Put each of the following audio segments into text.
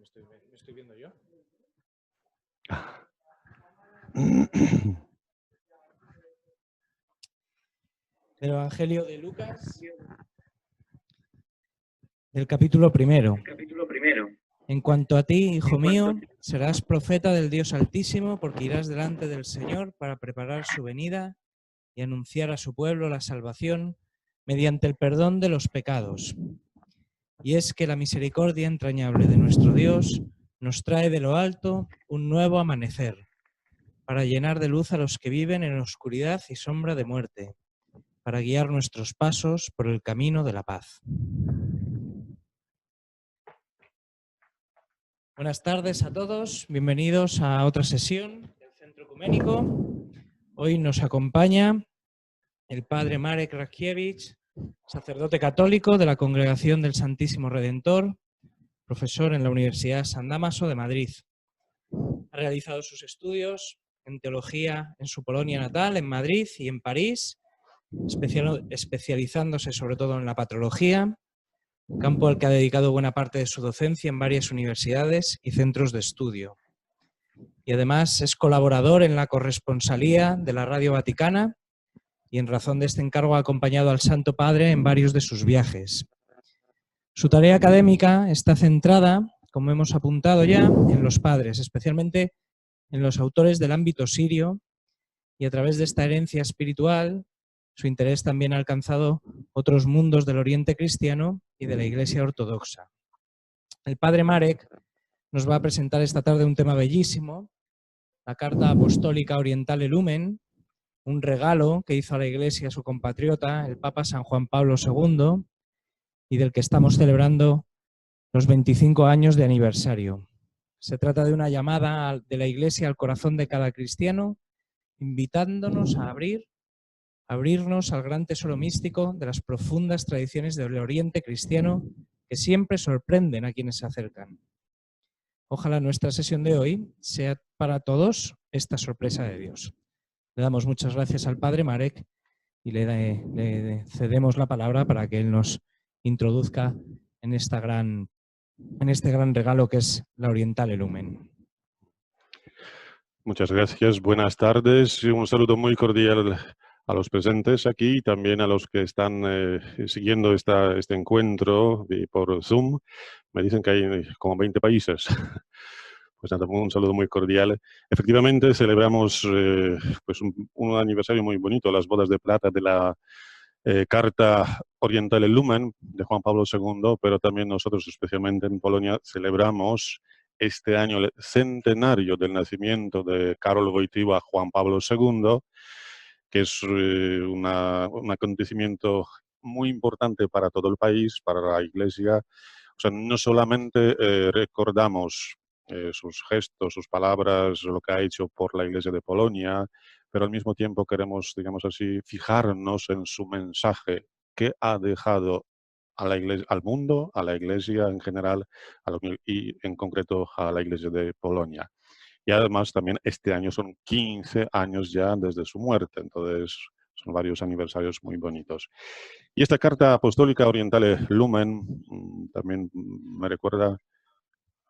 ¿Me estoy viendo yo? El Evangelio de Lucas, del capítulo primero. En cuanto a ti, hijo mío, serás profeta del Dios Altísimo, porque irás delante del Señor para preparar su venida y anunciar a su pueblo la salvación mediante el perdón de los pecados. Y es que la misericordia entrañable de nuestro Dios nos trae de lo alto un nuevo amanecer, para llenar de luz a los que viven en oscuridad y sombra de muerte, para guiar nuestros pasos por el camino de la paz. Buenas tardes a todos, bienvenidos a otra sesión del Centro Ecuménico. Hoy nos acompaña el padre Marek Rakiewicz, sacerdote católico de la Congregación del Santísimo Redentor, profesor en la Universidad San Dámaso de Madrid. Ha realizado sus estudios en teología en su Polonia natal, en Madrid y en París, especializándose sobre todo en la patrología, campo al que ha dedicado buena parte de su docencia en varias universidades y centros de estudio. Y además es colaborador en la corresponsalía de la Radio Vaticana y en razón de este encargo ha acompañado al Santo Padre en varios de sus viajes. Su tarea académica está centrada, como hemos apuntado ya, en los padres, especialmente en los autores del ámbito sirio, y a través de esta herencia espiritual, su interés también ha alcanzado otros mundos del Oriente cristiano y de la Iglesia ortodoxa. El padre Marek nos va a presentar esta tarde un tema bellísimo, la Carta Apostólica Orientale Lumen, un regalo que hizo a la Iglesia su compatriota, el Papa San Juan Pablo II, y del que estamos celebrando los 25 años de aniversario. Se trata de una llamada de la Iglesia al corazón de cada cristiano, invitándonos a abrirnos al gran tesoro místico de las profundas tradiciones del Oriente cristiano que siempre sorprenden a quienes se acercan. Ojalá nuestra sesión de hoy sea para todos esta sorpresa de Dios. Le damos muchas gracias al padre Marek y le cedemos la palabra para que él nos introduzca en este gran regalo que es la Orientale Lumen. Muchas gracias, buenas tardes y un saludo muy cordial a los presentes aquí y también a los que están siguiendo este encuentro por Zoom. Me dicen que hay como 20 países. Pues nada, un saludo muy cordial. Efectivamente, celebramos pues un aniversario muy bonito, las bodas de plata de la Carta Orientale Lumen de Juan Pablo II, pero también nosotros, especialmente en Polonia, celebramos este año el centenario del nacimiento de Karol Wojtyła Juan Pablo II, que es un acontecimiento muy importante para todo el país, para la Iglesia. O sea, no solamente recordamos sus gestos, sus palabras, lo que ha hecho por la Iglesia de Polonia, pero al mismo tiempo queremos, digamos así, fijarnos en su mensaje que ha dejado a la iglesia, al mundo, a la Iglesia en general y en concreto a la Iglesia de Polonia. Y además también este año son 15 años ya desde su muerte, entonces son varios aniversarios muy bonitos. Y esta Carta Apostólica Orientale Lumen también me recuerda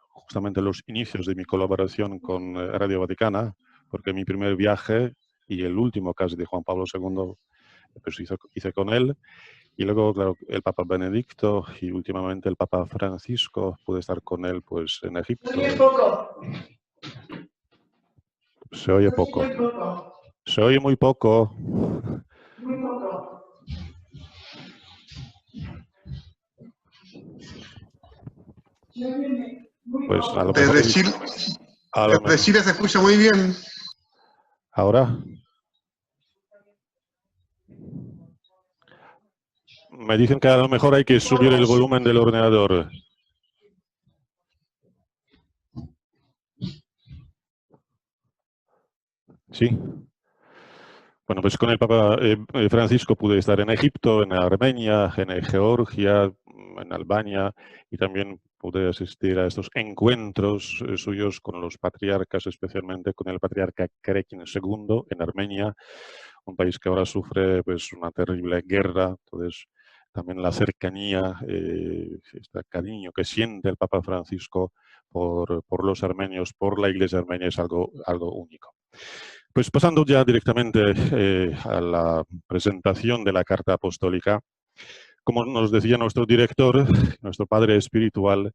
justamente los inicios de mi colaboración con Radio Vaticana, porque mi primer viaje y el último casi de Juan Pablo II pues hice con él. Y luego, claro, el Papa Benedicto y últimamente el Papa Francisco, pude estar con él pues en Egipto. Se oye poco. Se oye poco. Se oye muy poco. Muy poco. Pues a lo mejor... Desde Chile se escucha muy bien. ¿Ahora? Me dicen que a lo mejor hay que subir el volumen del ordenador. ¿Sí? Bueno, pues con el Papa Francisco pude estar en Egipto, en Armenia, en Georgia, en Albania, y también pude asistir a estos encuentros suyos con los patriarcas, especialmente con el patriarca Kerekin II en Armenia, un país que ahora sufre pues una terrible guerra. Entonces también la cercanía, este cariño que siente el Papa Francisco por los armenios, por la Iglesia armenia, es algo único. Pues pasando ya directamente a la presentación de la Carta Apostólica, como nos decía nuestro director, nuestro padre espiritual,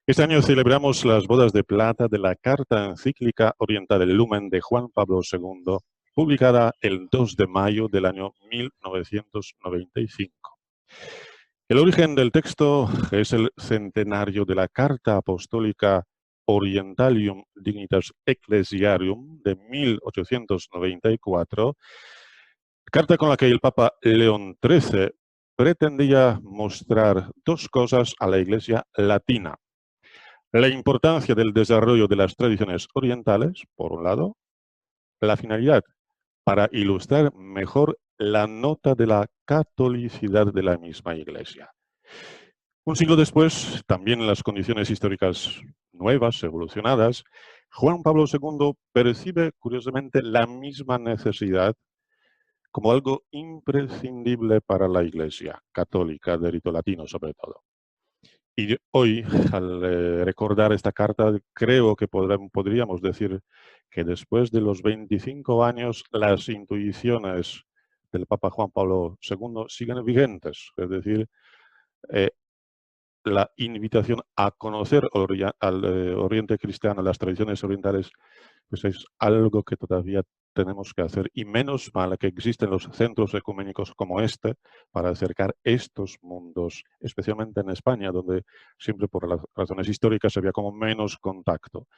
este año celebramos las bodas de plata de la Carta Encíclica Oriental Lumen de Juan Pablo II, publicada el 2 de mayo del año 1995. El origen del texto es el centenario de la Carta Apostólica Orientalium Dignitas Ecclesiarium de 1894, carta con la que el Papa León XIII pretendía mostrar dos cosas a la Iglesia latina: la importancia del desarrollo de las tradiciones orientales, por un lado, la finalidad para ilustrar mejor la nota de la catolicidad de la misma Iglesia. Un siglo después, también en las condiciones históricas nuevas, evolucionadas, Juan Pablo II percibe curiosamente la misma necesidad como algo imprescindible para la Iglesia católica de rito latino sobre todo. Y hoy, al recordar esta carta, creo que podríamos decir que después de los 25 años, las intuiciones del Papa Juan Pablo II siguen vigentes. Es decir, la invitación a conocer al Oriente cristiano, las tradiciones orientales, pues es algo que todavía tenemos que hacer, y menos mal que existen los centros ecuménicos como este para acercar estos mundos, especialmente en España, donde siempre por las razones históricas había como menos contacto.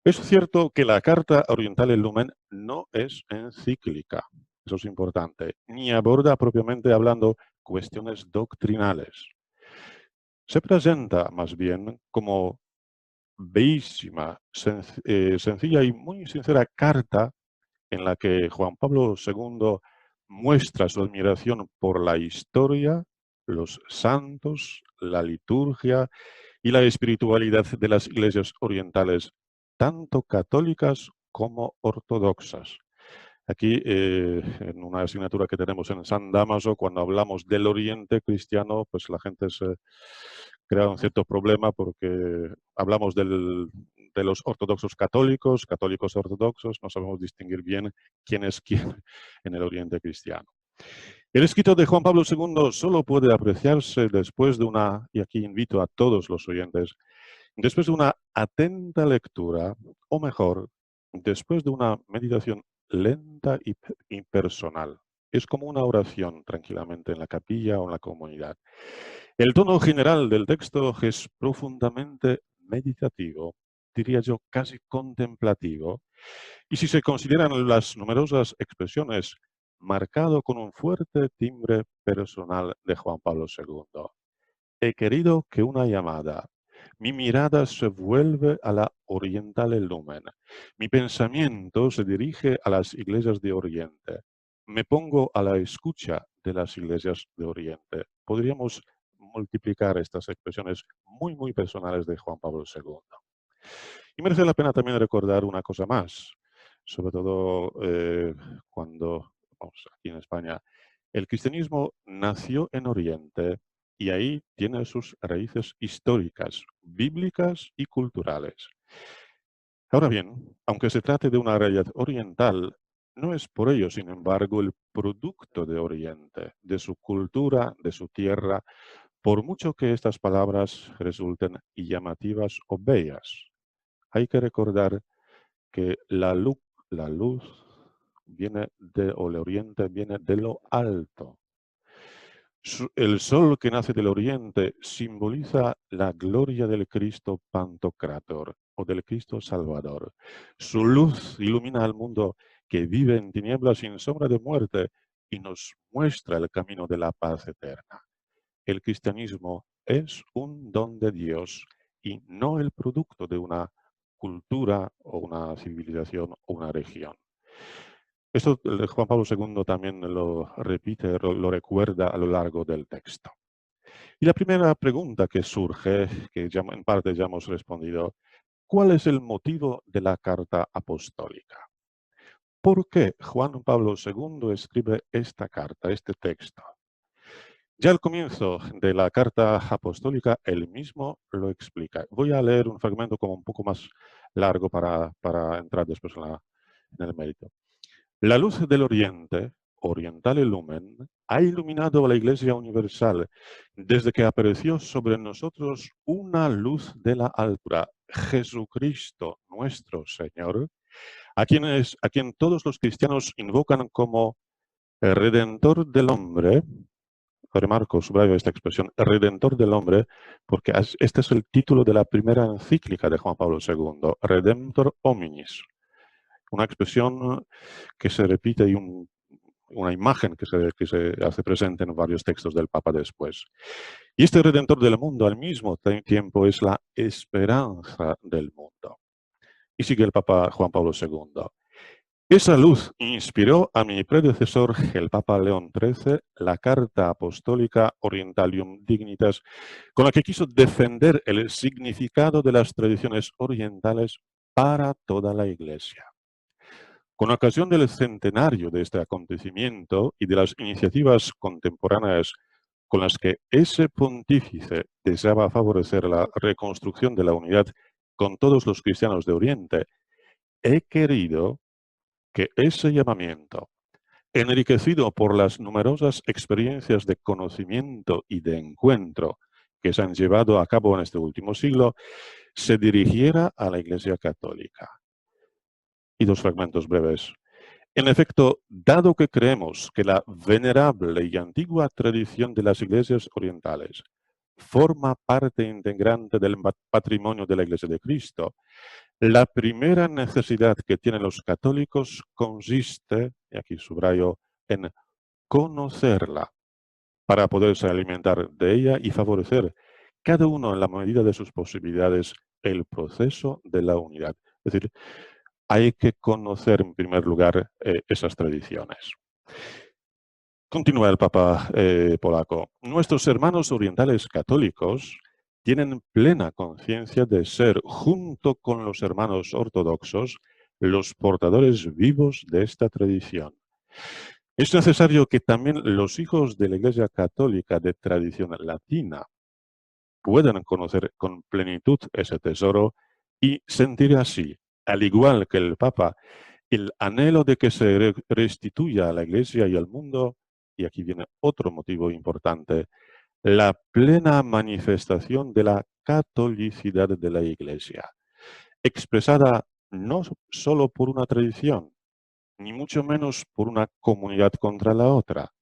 Es cierto que la Carta Oriental Lumen no es encíclica, eso es importante, ni aborda propiamente hablando cuestiones doctrinales. Se presenta más bien como bellísima, sencilla y muy sincera carta en la que Juan Pablo II muestra su admiración por la historia, los santos, la liturgia y la espiritualidad de las iglesias orientales, tanto católicas como ortodoxas. Aquí, en una asignatura que tenemos en San Dámaso, cuando hablamos del Oriente cristiano, pues la gente se crea un cierto problema porque hablamos de los ortodoxos católicos, católicos ortodoxos, no sabemos distinguir bien quién es quién en el Oriente cristiano. El escrito de Juan Pablo II solo puede apreciarse después de una, y aquí invito a todos los oyentes, después de una atenta lectura, o mejor, después de una meditación lenta y personal. Es como una oración tranquilamente en la capilla o en la comunidad. El tono general del texto es profundamente meditativo, diría yo casi contemplativo, y si se consideran las numerosas expresiones, marcado con un fuerte timbre personal de Juan Pablo II. He querido que una llamada. Mi mirada se vuelve a la oriental lumen. Mi pensamiento se dirige a las iglesias de Oriente. Me pongo a la escucha de las iglesias de Oriente. Podríamos multiplicar estas expresiones muy, muy personales de Juan Pablo II. Y merece la pena también recordar una cosa más, sobre todo cuando, vamos, aquí en España, el cristianismo nació en Oriente y ahí tiene sus raíces históricas, bíblicas y culturales. Ahora bien, aunque se trate de una realidad oriental, no es por ello, sin embargo, el producto de Oriente, de su cultura, de su tierra, por mucho que estas palabras resulten llamativas o bellas. Hay que recordar que la luz viene o el oriente viene de lo alto. El sol que nace del oriente simboliza la gloria del Cristo Pantocrator o del Cristo Salvador. Su luz ilumina al mundo que vive en tinieblas sin sombra de muerte y nos muestra el camino de la paz eterna. El cristianismo es un don de Dios y no el producto de una cultura o una civilización o una región. Esto Juan Pablo II también lo repite, lo recuerda a lo largo del texto. Y la primera pregunta que surge, que ya en parte ya hemos respondido, ¿cuál es el motivo de la carta apostólica? ¿Por qué Juan Pablo II escribe esta carta, este texto? Ya al comienzo de la carta apostólica, él mismo lo explica. Voy a leer un fragmento como un poco más largo para entrar después en el mérito. La luz del Oriente, Orientale Lumen, ha iluminado a la Iglesia Universal desde que apareció sobre nosotros una luz de la altura, Jesucristo nuestro Señor, a quien todos los cristianos invocan como el Redentor del hombre. Remarco, subrayo esta expresión, el Redentor del hombre, porque este es el título de la primera encíclica de Juan Pablo II, Redemptor hominis, una expresión que se repite y una imagen que se hace presente en varios textos del Papa después. Y este Redentor del mundo al mismo tiempo es la esperanza del mundo. Y sigue el Papa Juan Pablo II. Esa luz inspiró a mi predecesor, el Papa León XIII, la Carta Apostólica Orientalium Dignitas, con la que quiso defender el significado de las tradiciones orientales para toda la Iglesia. Con ocasión del centenario de este acontecimiento y de las iniciativas contemporáneas con las que ese pontífice deseaba favorecer la reconstrucción de la unidad con todos los cristianos de Oriente, he querido que ese llamamiento, enriquecido por las numerosas experiencias de conocimiento y de encuentro que se han llevado a cabo en este último siglo, se dirigiera a la Iglesia Católica. Y dos fragmentos breves. En efecto, dado que creemos que la venerable y antigua tradición de las iglesias orientales forma parte integrante del patrimonio de la Iglesia de Cristo, la primera necesidad que tienen los católicos consiste, y aquí subrayo, en conocerla para poderse alimentar de ella y favorecer, cada uno en la medida de sus posibilidades, el proceso de la unidad. Es decir, hay que conocer en primer lugar esas tradiciones. Continúa el Papa polaco. Nuestros hermanos orientales católicos tienen plena conciencia de ser, junto con los hermanos ortodoxos, los portadores vivos de esta tradición. Es necesario que también los hijos de la Iglesia Católica de tradición latina puedan conocer con plenitud ese tesoro y sentir así, al igual que el Papa, el anhelo de que se restituya a la Iglesia y al mundo, y aquí viene otro motivo importante, la plena manifestación de la catolicidad de la Iglesia, expresada no solo por una tradición, ni mucho menos por una comunidad contra la otra.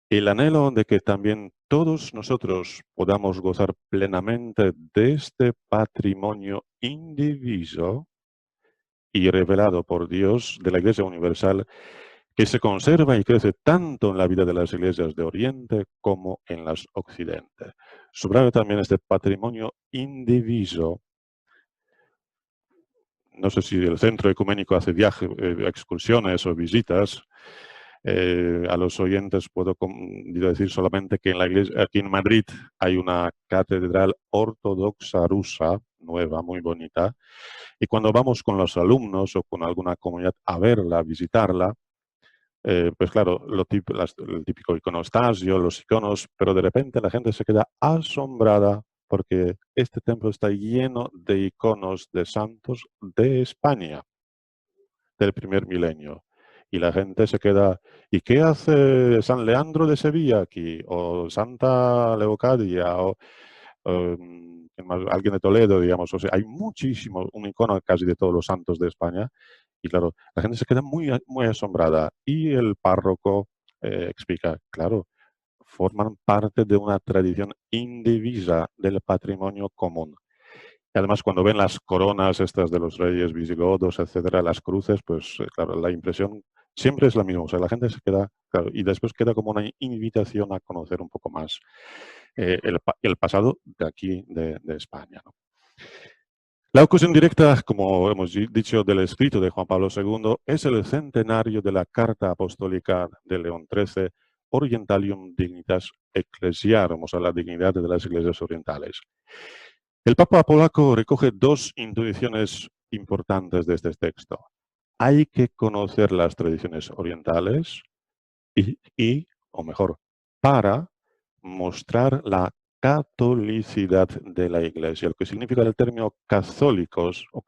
El anhelo de que también todos nosotros podamos gozar plenamente de este patrimonio indiviso y revelado por Dios de la Iglesia Universal, que se conserva y crece tanto en la vida de las iglesias de Oriente como en las Occidente. Subrayo también este patrimonio indiviso. No sé si el Centro Ecuménico hace viajes, excursiones o visitas. A los oyentes puedo decir solamente que en la iglesia, aquí en Madrid hay una catedral ortodoxa rusa, nueva, muy bonita, y cuando vamos con los alumnos o con alguna comunidad a verla, a visitarla, pues claro, el típico iconostasio, los iconos, pero de repente la gente se queda asombrada porque este templo está lleno de iconos de santos de España, del primer milenio. Y la gente se queda, ¿y qué hace San Leandro de Sevilla aquí? O Santa Leocadia, o alguien de Toledo, digamos. O sea, hay muchísimo, un icono casi de todos los santos de España. Y claro, la gente se queda muy, muy asombrada. Y el párroco explica, claro, forman parte de una tradición indivisa del patrimonio común. Y además, cuando ven las coronas estas de los reyes visigodos, etcétera, las cruces, pues claro, la impresión siempre es la misma. O sea, la gente se queda, claro, y después queda como una invitación a conocer un poco más el pasado de aquí, de España, ¿no? La ocasión directa, como hemos dicho, del escrito de Juan Pablo II es el centenario de la Carta Apostólica de León XIII, Orientalium Dignitas Ecclesiarum, o sea, la dignidad de las iglesias orientales. El Papa polaco recoge dos intuiciones importantes de este texto. Hay que conocer las tradiciones orientales o mejor, para mostrar la catolicidad de la Iglesia, lo que significa el término católicos o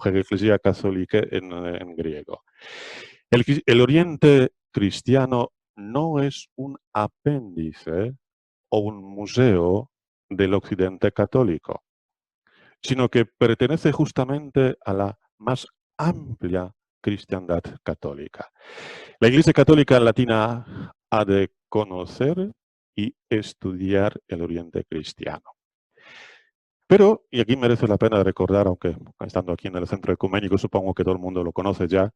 Ecclesia Catholica en griego. El Oriente cristiano no es un apéndice o un museo del Occidente católico, sino que pertenece justamente a la más amplia cristiandad católica. La Iglesia Católica Latina ha de conocer y estudiar el Oriente cristiano. Pero, y aquí merece la pena recordar, aunque estando aquí en el Centro Ecuménico supongo que todo el mundo lo conoce ya,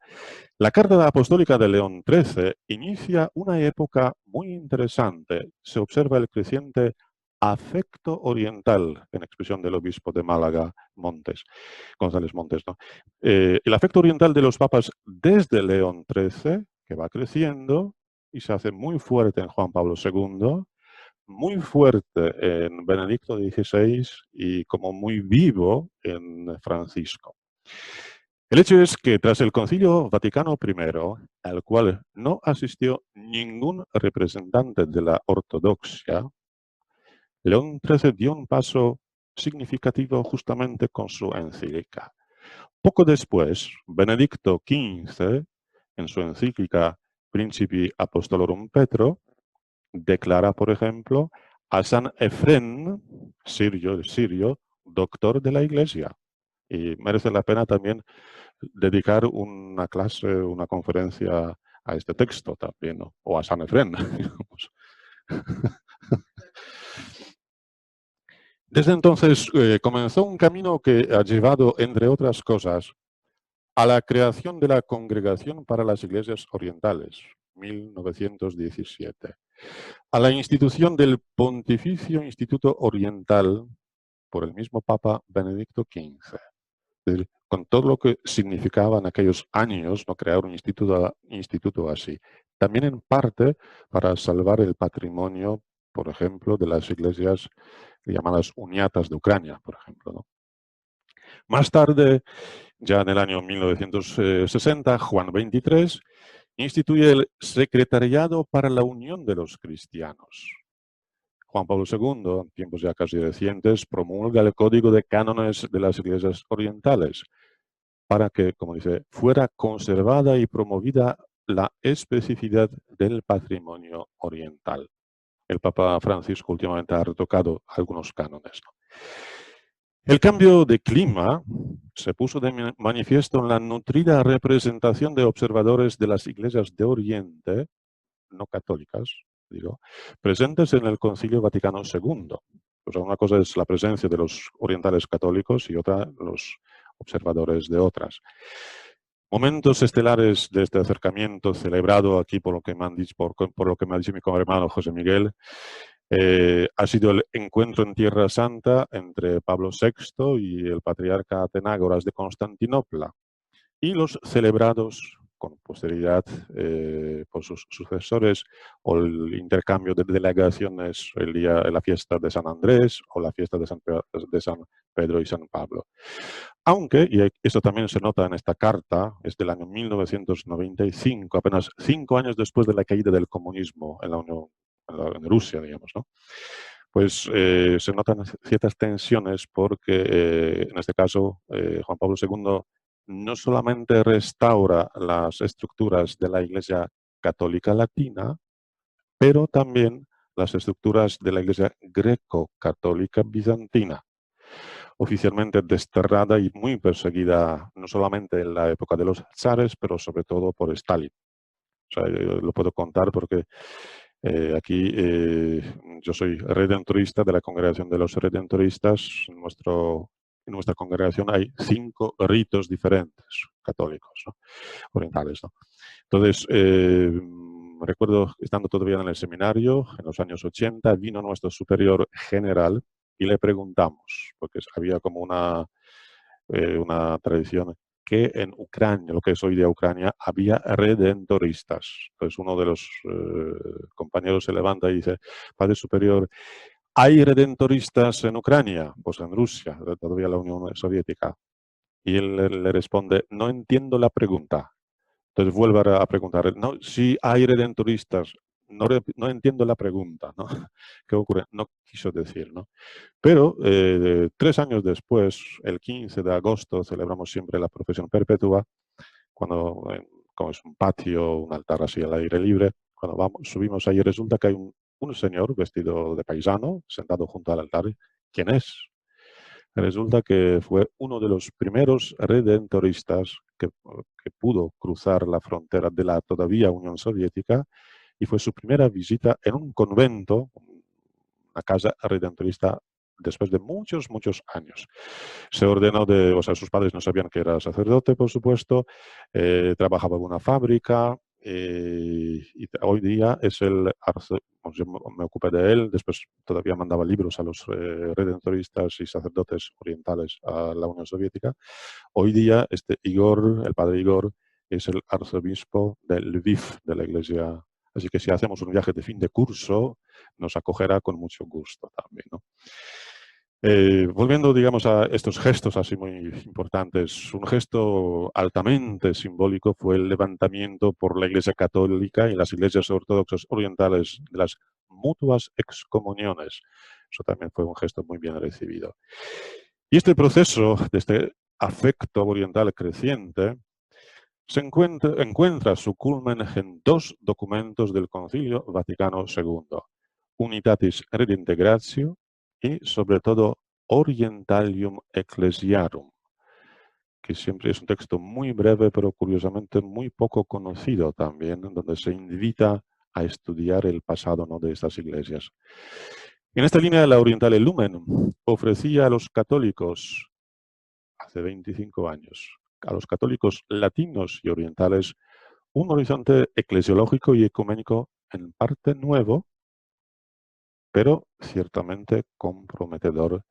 la Carta Apostólica de León XIII inicia una época muy interesante. Se observa el creciente afecto oriental, en expresión del obispo de Málaga, González Montes, ¿no? El afecto oriental de los papas desde León XIII, que va creciendo y se hace muy fuerte en Juan Pablo II, muy fuerte en Benedicto XVI y como muy vivo en Francisco. El hecho es que tras el Concilio Vaticano I, al cual no asistió ningún representante de la ortodoxia, León XIII dio un paso significativo justamente con su encíclica. Poco después, Benedicto XV, en su encíclica Principi Apostolorum Petro, declara, por ejemplo, a San Efrén, sirio, doctor de la Iglesia. Y merece la pena también dedicar una clase, una conferencia a este texto también, ¿no? O a San Efrén. Desde entonces comenzó un camino que ha llevado, entre otras cosas, a la creación de la Congregación para las Iglesias Orientales, 1917, a la institución del Pontificio Instituto Oriental por el mismo Papa Benedicto XV. Es decir, con todo lo que significaba en aquellos años no crear un instituto así. También en parte para salvar el patrimonio, por ejemplo, de las iglesias llamadas uniatas de Ucrania, por ejemplo, ¿no? Más tarde, ya en el año 1960, Juan XXIII instituye el Secretariado para la Unión de los Cristianos. Juan Pablo II, en tiempos ya casi recientes, promulga el Código de Cánones de las Iglesias Orientales para que, como dice, fuera conservada y promovida la especificidad del patrimonio oriental. El Papa Francisco últimamente ha retocado algunos cánones, ¿no? El cambio de clima se puso de manifiesto en la nutrida representación de observadores de las iglesias de Oriente, no católicas, digo, presentes en el Concilio Vaticano II. O sea, una cosa es la presencia de los orientales católicos y otra los observadores de otras. Momentos estelares de este acercamiento celebrado aquí por lo que me han dicho, por lo que me ha dicho mi hermano José Miguel, ha sido el encuentro en Tierra Santa entre Pablo VI y el patriarca Atenágoras de Constantinopla, y los celebrados con posteridad por sus sucesores, o el intercambio de delegaciones en la fiesta de San Andrés o la fiesta de San Pedro y San Pablo. Aunque, y eso también se nota en esta carta, es del año 1995, apenas 5 años después de la caída del comunismo en la Unión, en Rusia, digamos, ¿no? Pues se notan ciertas tensiones porque, en este caso, Juan Pablo II no solamente restaura las estructuras de la Iglesia Católica Latina, pero también las estructuras de la Iglesia Greco-Católica Bizantina, oficialmente desterrada y muy perseguida, no solamente en la época de los zares, pero sobre todo por Stalin. O sea, yo lo puedo contar porque aquí yo soy redentorista de la Congregación de los Redentoristas. En nuestra congregación hay 5 ritos diferentes católicos, ¿no? Orientales, ¿no? Entonces, recuerdo estando todavía en el seminario, en los años 80, vino nuestro superior general y le preguntamos, porque había como una tradición, que en Ucrania, lo que es hoy día Ucrania, había redentoristas. Entonces uno de los compañeros se levanta y dice: Padre Superior, ¿hay redentoristas en Ucrania? Pues en Rusia, todavía la Unión Soviética. Y él le responde: no entiendo la pregunta. Entonces vuelve a preguntar: no, sí hay redentoristas. no entiendo la pregunta, ¿no? ¿Qué ocurre? No quiso decir, ¿no? Pero 3 años después, el 15 de agosto, celebramos siempre la profesión perpetua, cuando como es un patio, un altar así al aire libre, cuando subimos ahí resulta que hay un señor vestido de paisano sentado junto al altar. ¿Quién es? Resulta que fue uno de los primeros redentoristas que pudo cruzar la frontera de la todavía Unión Soviética y fue su primera visita en un convento, una casa redentorista después de muchos, muchos años. Se ordenó o sea, sus padres no sabían que era sacerdote, por supuesto, trabajaba en una fábrica y hoy día es yo me ocupé de él, después todavía mandaba libros a los redentoristas y sacerdotes orientales a la Unión Soviética. Hoy día el padre Igor, es el arzobispo de Lviv, de la iglesia. Así que si hacemos un viaje de fin de curso, nos acogerá con mucho gusto también, ¿no? Volviendo, digamos, a estos gestos así muy importantes, un gesto altamente simbólico fue el levantamiento por la Iglesia Católica y las iglesias ortodoxas orientales de las mutuas excomuniones. Eso también fue un gesto muy bien recibido. Y este proceso de este afecto oriental creciente encuentra su culmen en 2 documentos del Concilio Vaticano II, Unitatis Redintegratio y, sobre todo, Orientalium Ecclesiarum, que siempre es un texto muy breve, pero curiosamente muy poco conocido también, donde se invita a estudiar el pasado, ¿no?, de estas iglesias. En esta línea, la Orientale Lumen ofrecía a los católicos, hace 25 años, a los católicos latinos y orientales, un horizonte eclesiológico y ecuménico en parte nuevo, pero ciertamente comprometedor,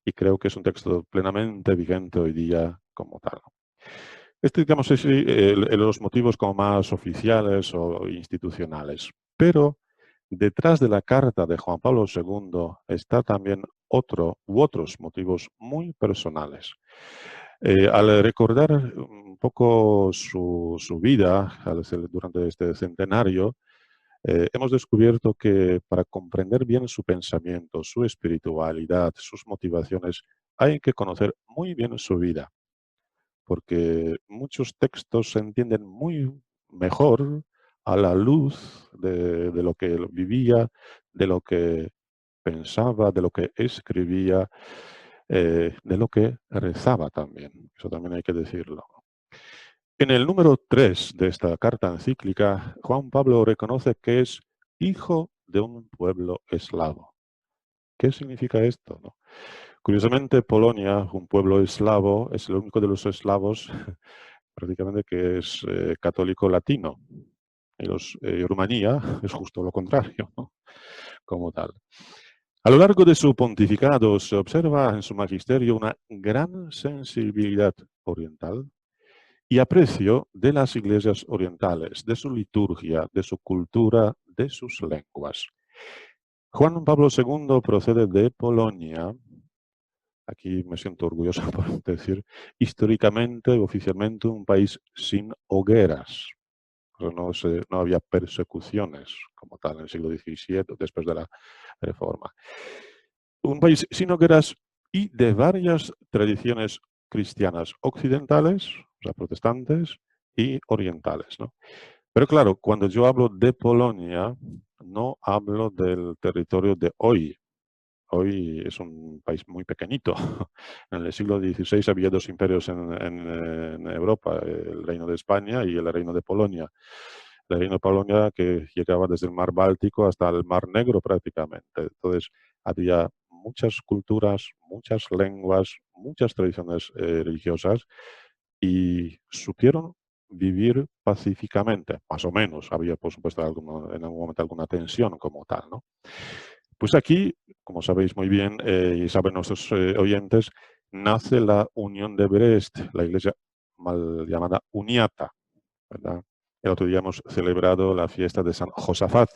y creo que es un texto plenamente vigente hoy día como tal. Digamos, es los motivos como más oficiales o institucionales, pero detrás de la carta de Juan Pablo II está también otros motivos muy personales. Al recordar un poco su vida durante este centenario, hemos descubierto que para comprender bien su pensamiento, su espiritualidad, sus motivaciones, hay que conocer muy bien su vida, porque muchos textos se entienden muy mejor a la luz de lo que él vivía, de lo que pensaba, de lo que escribía, de lo que rezaba también. Eso también hay que decirlo. En el número 3 de esta carta encíclica, Juan Pablo reconoce que es hijo de un pueblo eslavo. ¿Qué significa esto, no? Curiosamente, Polonia, un pueblo eslavo, es el único de los eslavos prácticamente que es católico latino. Y Rumanía es justo lo contrario, ¿no?, como tal. A lo largo de su pontificado se observa en su magisterio una gran sensibilidad oriental y aprecio de las iglesias orientales, de su liturgia, de su cultura, de sus lenguas. Juan Pablo II procede de Polonia. Aquí me siento orgulloso por decir, históricamente, oficialmente, un país sin hogueras. No había persecuciones como tal en el siglo XVII, después de la Reforma. Un país sin hogueras y de varias tradiciones cristianas occidentales, o sea, protestantes, y orientales, ¿no? Pero claro, cuando yo hablo de Polonia, no hablo del territorio de hoy. Hoy es un país muy pequeñito. En el siglo XVI había 2 imperios en Europa, el Reino de España y el Reino de Polonia. El Reino de Polonia que llegaba desde el Mar Báltico hasta el Mar Negro prácticamente. Entonces había muchas culturas, muchas lenguas, muchas tradiciones religiosas y supieron vivir pacíficamente, más o menos. Había, por supuesto, en algún momento alguna tensión como tal, ¿no? Pues aquí, como sabéis muy bien y saben nuestros oyentes, nace la Unión de Brest, la iglesia mal llamada Uniata, ¿verdad? El otro día hemos celebrado la fiesta de San Josafat,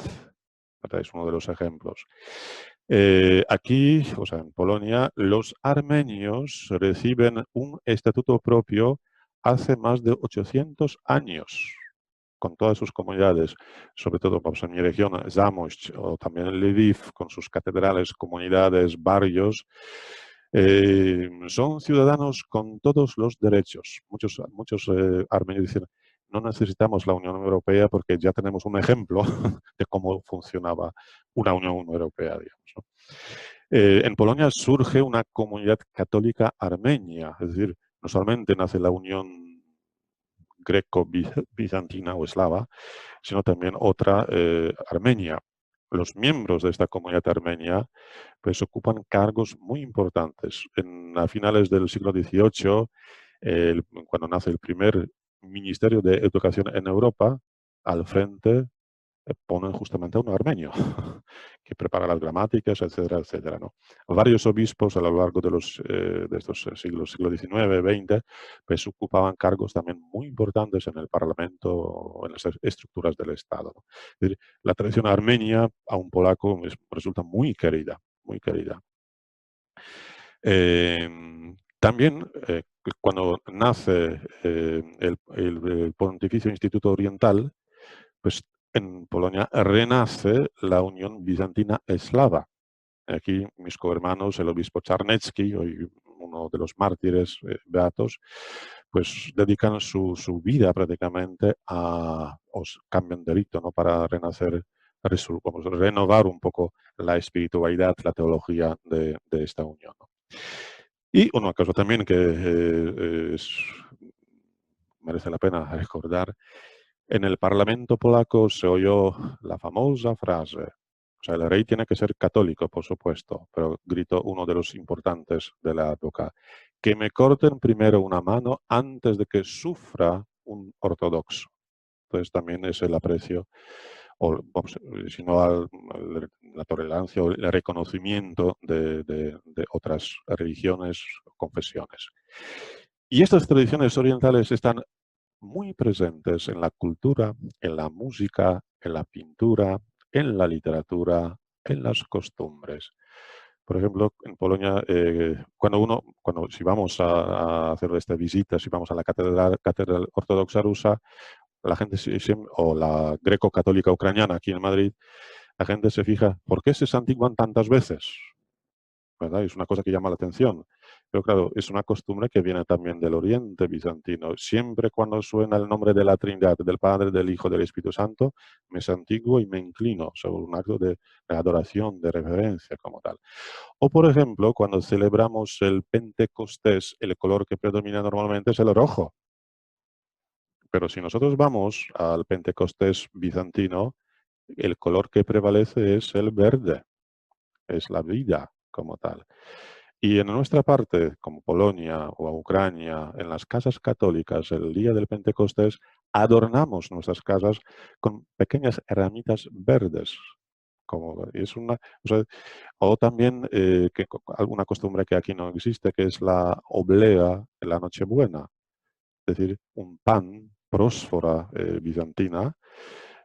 ¿verdad? Es uno de los ejemplos. Aquí, o sea, en Polonia, los armenios reciben un estatuto propio hace más de 800 años. con todas sus comunidades, sobre todo pues, en mi región, Zamość o también Lviv, con sus catedrales, comunidades, barrios, son ciudadanos con todos los derechos. Muchos armenios dicen, no necesitamos la Unión Europea porque ya tenemos un ejemplo de cómo funcionaba una Unión Europea, digamos, ¿no? En Polonia surge una comunidad católica armenia, es decir, no solamente nace la Unión greco-bizantina o eslava, sino también otra armenia. Los miembros de esta comunidad armenia pues ocupan cargos muy importantes. A finales del siglo XVIII, cuando nace el primer Ministerio de Educación en Europa, al frente ponen justamente a un armenio que prepara las gramáticas, etcétera, etcétera, ¿no? Varios obispos a lo largo de estos siglos, siglo XIX, XX, pues ocupaban cargos también muy importantes en el Parlamento o en las estructuras del Estado, ¿no? Es decir, la tradición armenia a un polaco resulta muy querida, muy querida. También cuando nace el Pontificio Instituto Oriental, pues en Polonia renace la Unión Bizantina Eslava. Aquí mis cohermanos, el obispo Czarnecki, hoy uno de los mártires beatos, pues dedican su vida prácticamente o cambian de rito, ¿no? Para renacer, vamos, renovar un poco la espiritualidad, la teología de esta unión, ¿no? Y una cosa también que merece la pena recordar, en el Parlamento polaco se oyó la famosa frase, o sea, el rey tiene que ser católico, por supuesto, pero gritó uno de los importantes de la época, que me corten primero una mano antes de que sufra un ortodoxo. Entonces también es el aprecio, o vamos, sino la tolerancia o el reconocimiento de otras religiones o confesiones. Y estas tradiciones orientales están muy presentes en la cultura, en la música, en la pintura, en la literatura, en las costumbres. Por ejemplo, en Polonia, si vamos a hacer esta visita, si vamos a la catedral ortodoxa rusa, la gente o la greco-católica ucraniana aquí en Madrid, la gente se fija, ¿por qué se santiguan tantas veces? ¿Verdad? Es una cosa que llama la atención. Pero claro, es una costumbre que viene también del Oriente bizantino. Siempre cuando suena el nombre de la Trinidad, del Padre, del Hijo, del Espíritu Santo, me santiguo y me inclino sobre un acto de adoración, de reverencia como tal. O por ejemplo, cuando celebramos el Pentecostés, el color que predomina normalmente es el rojo. Pero si nosotros vamos al Pentecostés bizantino, el color que prevalece es el verde, es la vida como tal. Y en nuestra parte, como Polonia o Ucrania, en las casas católicas, el día del Pentecostés, adornamos nuestras casas con pequeñas ramitas verdes. O también alguna costumbre que aquí no existe, que es la oblea en la Nochebuena, es decir, un pan, prósfora bizantina,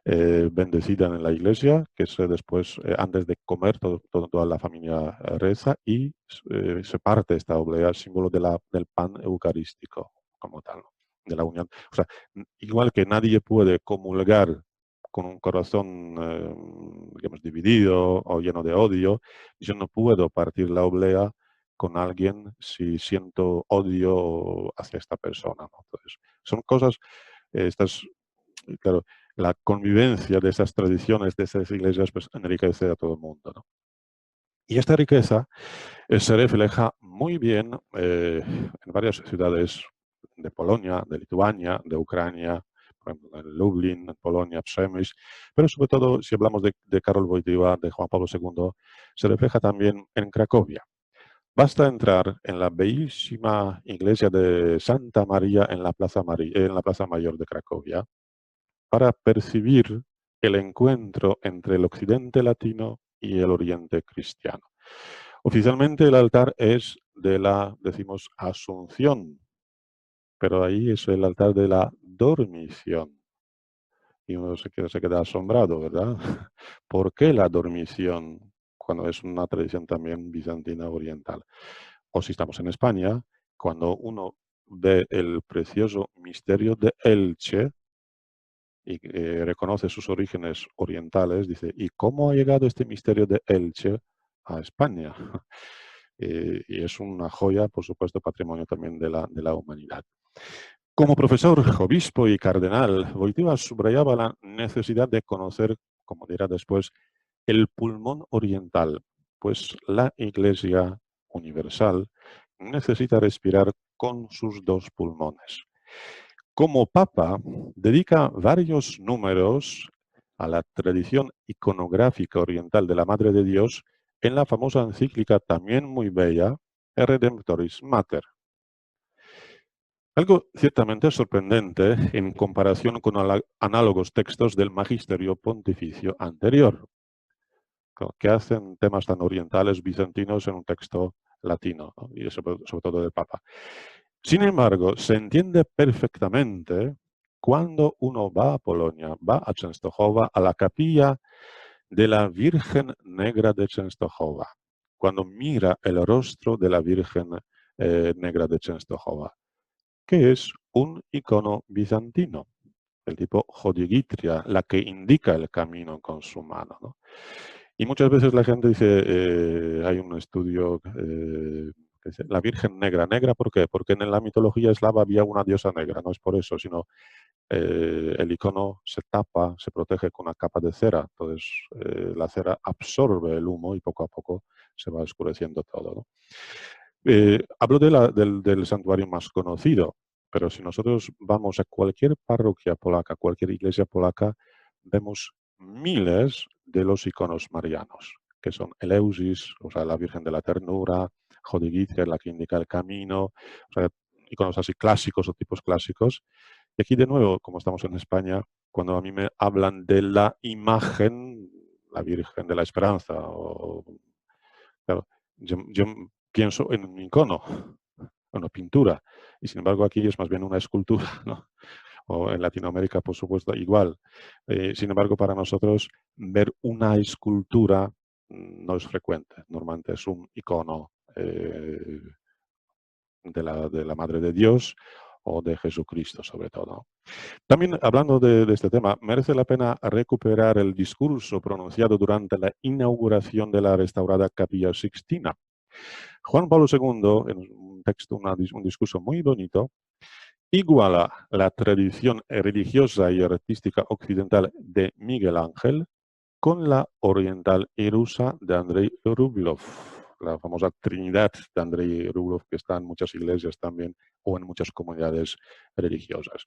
bendecida en la iglesia, que después, antes de comer, toda la familia reza y se parte esta oblea, símbolo del pan eucarístico como tal, ¿no? De la unión. O sea, igual que nadie puede comulgar con un corazón, digamos, dividido o lleno de odio, yo no puedo partir la oblea con alguien si siento odio hacia esta persona, ¿no? Entonces, son cosas, estas, claro, la convivencia de esas tradiciones, de esas iglesias, pues enriquece a todo el mundo, ¿no? Y esta riqueza se refleja muy bien en varias ciudades de Polonia, de Lituania, de Ucrania, por ejemplo, en Lublin, en Polonia, Przemyśl, pero sobre todo, si hablamos de Karol Wojtyła, de Juan Pablo II, se refleja también en Cracovia. Basta entrar en la bellísima iglesia de Santa María en la Plaza Mayor de Cracovia para percibir el encuentro entre el occidente latino y el oriente cristiano. Oficialmente el altar es de la, decimos, Asunción, pero ahí es el altar de la dormición. Y uno se queda asombrado, ¿verdad? ¿Por qué la dormición cuando es una tradición también bizantina oriental? O si estamos en España, cuando uno ve el precioso misterio de Elche, y reconoce sus orígenes orientales, dice, ¿y cómo ha llegado este misterio de Elche a España? Y es una joya, por supuesto, patrimonio también de la humanidad. Como profesor, obispo y cardenal, Wojtyła subrayaba la necesidad de conocer, como dirá después, el pulmón oriental, pues la Iglesia universal necesita respirar con sus dos pulmones. Como papa, dedica varios números a la tradición iconográfica oriental de la Madre de Dios en la famosa encíclica también muy bella, Redemptoris Mater. Algo ciertamente sorprendente en comparación con análogos textos del magisterio pontificio anterior, que hacen temas tan orientales bizantinos en un texto latino, ¿no? Y sobre todo del Papa. Sin embargo, se entiende perfectamente cuando uno va a Polonia, va a Częstochowa, a la capilla de la Virgen Negra de Częstochowa, cuando mira el rostro de la Virgen Negra de Częstochowa, que es un icono bizantino, el tipo Jodigitria, la que indica el camino con su mano, ¿no? Y muchas veces la gente dice, hay un estudio que dice, la Virgen Negra. ¿Negra por qué? Porque en la mitología eslava había una diosa negra, no es por eso, sino el icono se tapa, se protege con una capa de cera, entonces la cera absorbe el humo y poco a poco se va oscureciendo todo, ¿no? Hablo del santuario más conocido, pero si nosotros vamos a cualquier parroquia polaca, cualquier iglesia polaca, vemos miles de los iconos marianos, que son Eleusis, o sea, la Virgen de la Ternura, Jodigitria, la que indica el camino, o sea, iconos así clásicos o tipos clásicos. Y aquí de nuevo, como estamos en España, cuando a mí me hablan de la imagen, la Virgen de la Esperanza, o, claro, yo pienso en un icono, una pintura, y sin embargo aquí es más bien una escultura, ¿no? O en Latinoamérica, por supuesto, igual. Sin embargo, para nosotros ver una escultura no es frecuente. Normalmente es un icono de la Madre de Dios o de Jesucristo, sobre todo. También, hablando de este tema, merece la pena recuperar el discurso pronunciado durante la inauguración de la restaurada Capilla Sixtina. Juan Pablo II, en un texto, un discurso muy bonito, iguala la tradición religiosa y artística occidental de Miguel Ángel con la oriental y rusa de Andrei Rublev, la famosa Trinidad de Andrei Rublev, que está en muchas iglesias también o en muchas comunidades religiosas.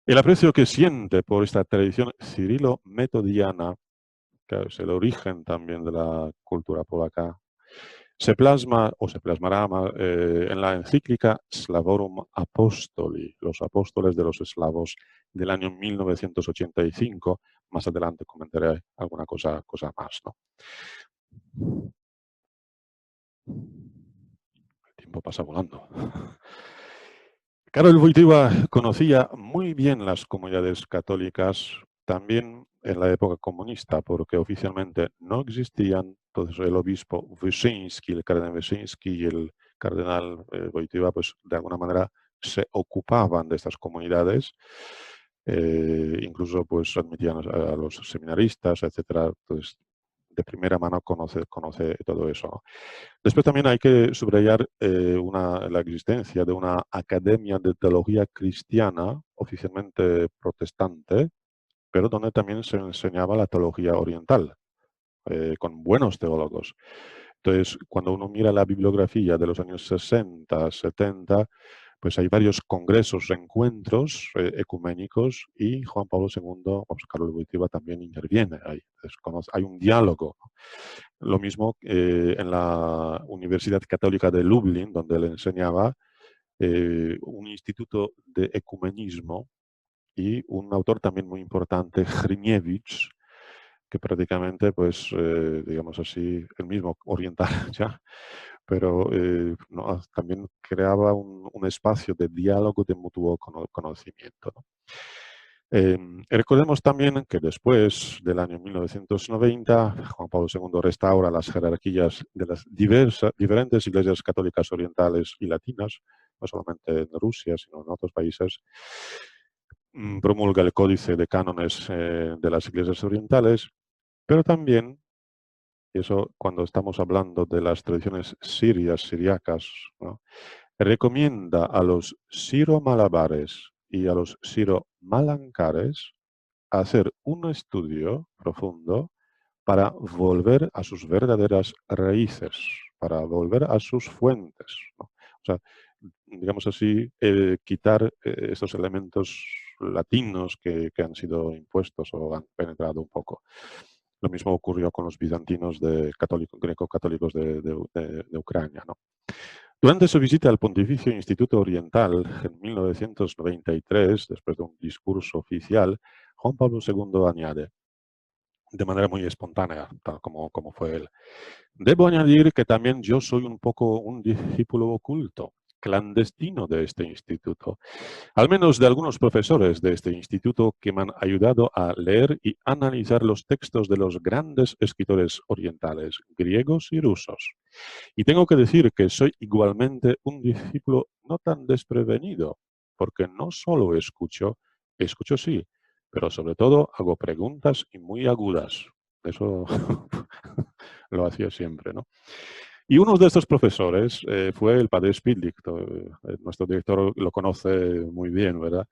El aprecio que siente por esta tradición cirilo-metodiana, que es el origen también de la cultura polaca, se plasma o se plasmará en la encíclica Slavorum Apostoli, los apóstoles de los eslavos, del año 1985. Más adelante comentaré alguna cosa más, ¿no? El tiempo pasa volando. Karol Wojtyła conocía muy bien las comunidades católicas, también en la época comunista, porque oficialmente no existían. Entonces el obispo Wyszyński, el cardenal Wyszyński y el cardenal Wojtyła, pues de alguna manera se ocupaban de estas comunidades, incluso pues admitían a los seminaristas, etcétera. Entonces, de primera mano conoce todo eso, ¿no? Después también hay que subrayar la existencia de una academia de teología cristiana, oficialmente protestante, pero donde también se enseñaba la teología oriental, con buenos teólogos. Entonces, cuando uno mira la bibliografía de los años 60, 70, pues hay varios congresos, encuentros ecuménicos, y Juan Pablo II, Karol Wojtyła también interviene ahí. Entonces, hay un diálogo. Lo mismo en la Universidad Católica de Lublin, donde él enseñaba, un instituto de ecumenismo y un autor también muy importante, Hryniewicz, que prácticamente, pues, digamos así, el mismo oriental ya, pero no, también creaba un espacio de diálogo, de mutuo conocimiento, ¿no? Recordemos también que después del año 1990, Juan Pablo II restaura las jerarquías de las diferentes iglesias católicas orientales y latinas, no solamente en Rusia, sino en otros países. promulga el Códice de Cánones de las Iglesias Orientales, pero también, eso cuando estamos hablando de las tradiciones siriacas, ¿no?, recomienda a los siro-malabares y a los siro-malancares hacer un estudio profundo para volver a sus verdaderas raíces, para volver a sus fuentes, ¿no? O sea, digamos así, quitar estos elementos latinos que han sido impuestos o han penetrado un poco. Lo mismo ocurrió con los bizantinos greco-católicos de Ucrania, ¿no? Durante su visita al Pontificio Instituto Oriental en 1993, después de un discurso oficial, Juan Pablo II añade, de manera muy espontánea, tal como fue él: debo añadir que también yo soy un poco un discípulo oculto, clandestino de este instituto, al menos de algunos profesores de este instituto que me han ayudado a leer y analizar los textos de los grandes escritores orientales, griegos y rusos. Y tengo que decir que soy igualmente un discípulo no tan desprevenido, porque no solo escucho sí, pero sobre todo hago preguntas y muy agudas. Eso lo hacía siempre, ¿no? Y uno de estos profesores fue el padre Spidlik. Nuestro director lo conoce muy bien, ¿verdad?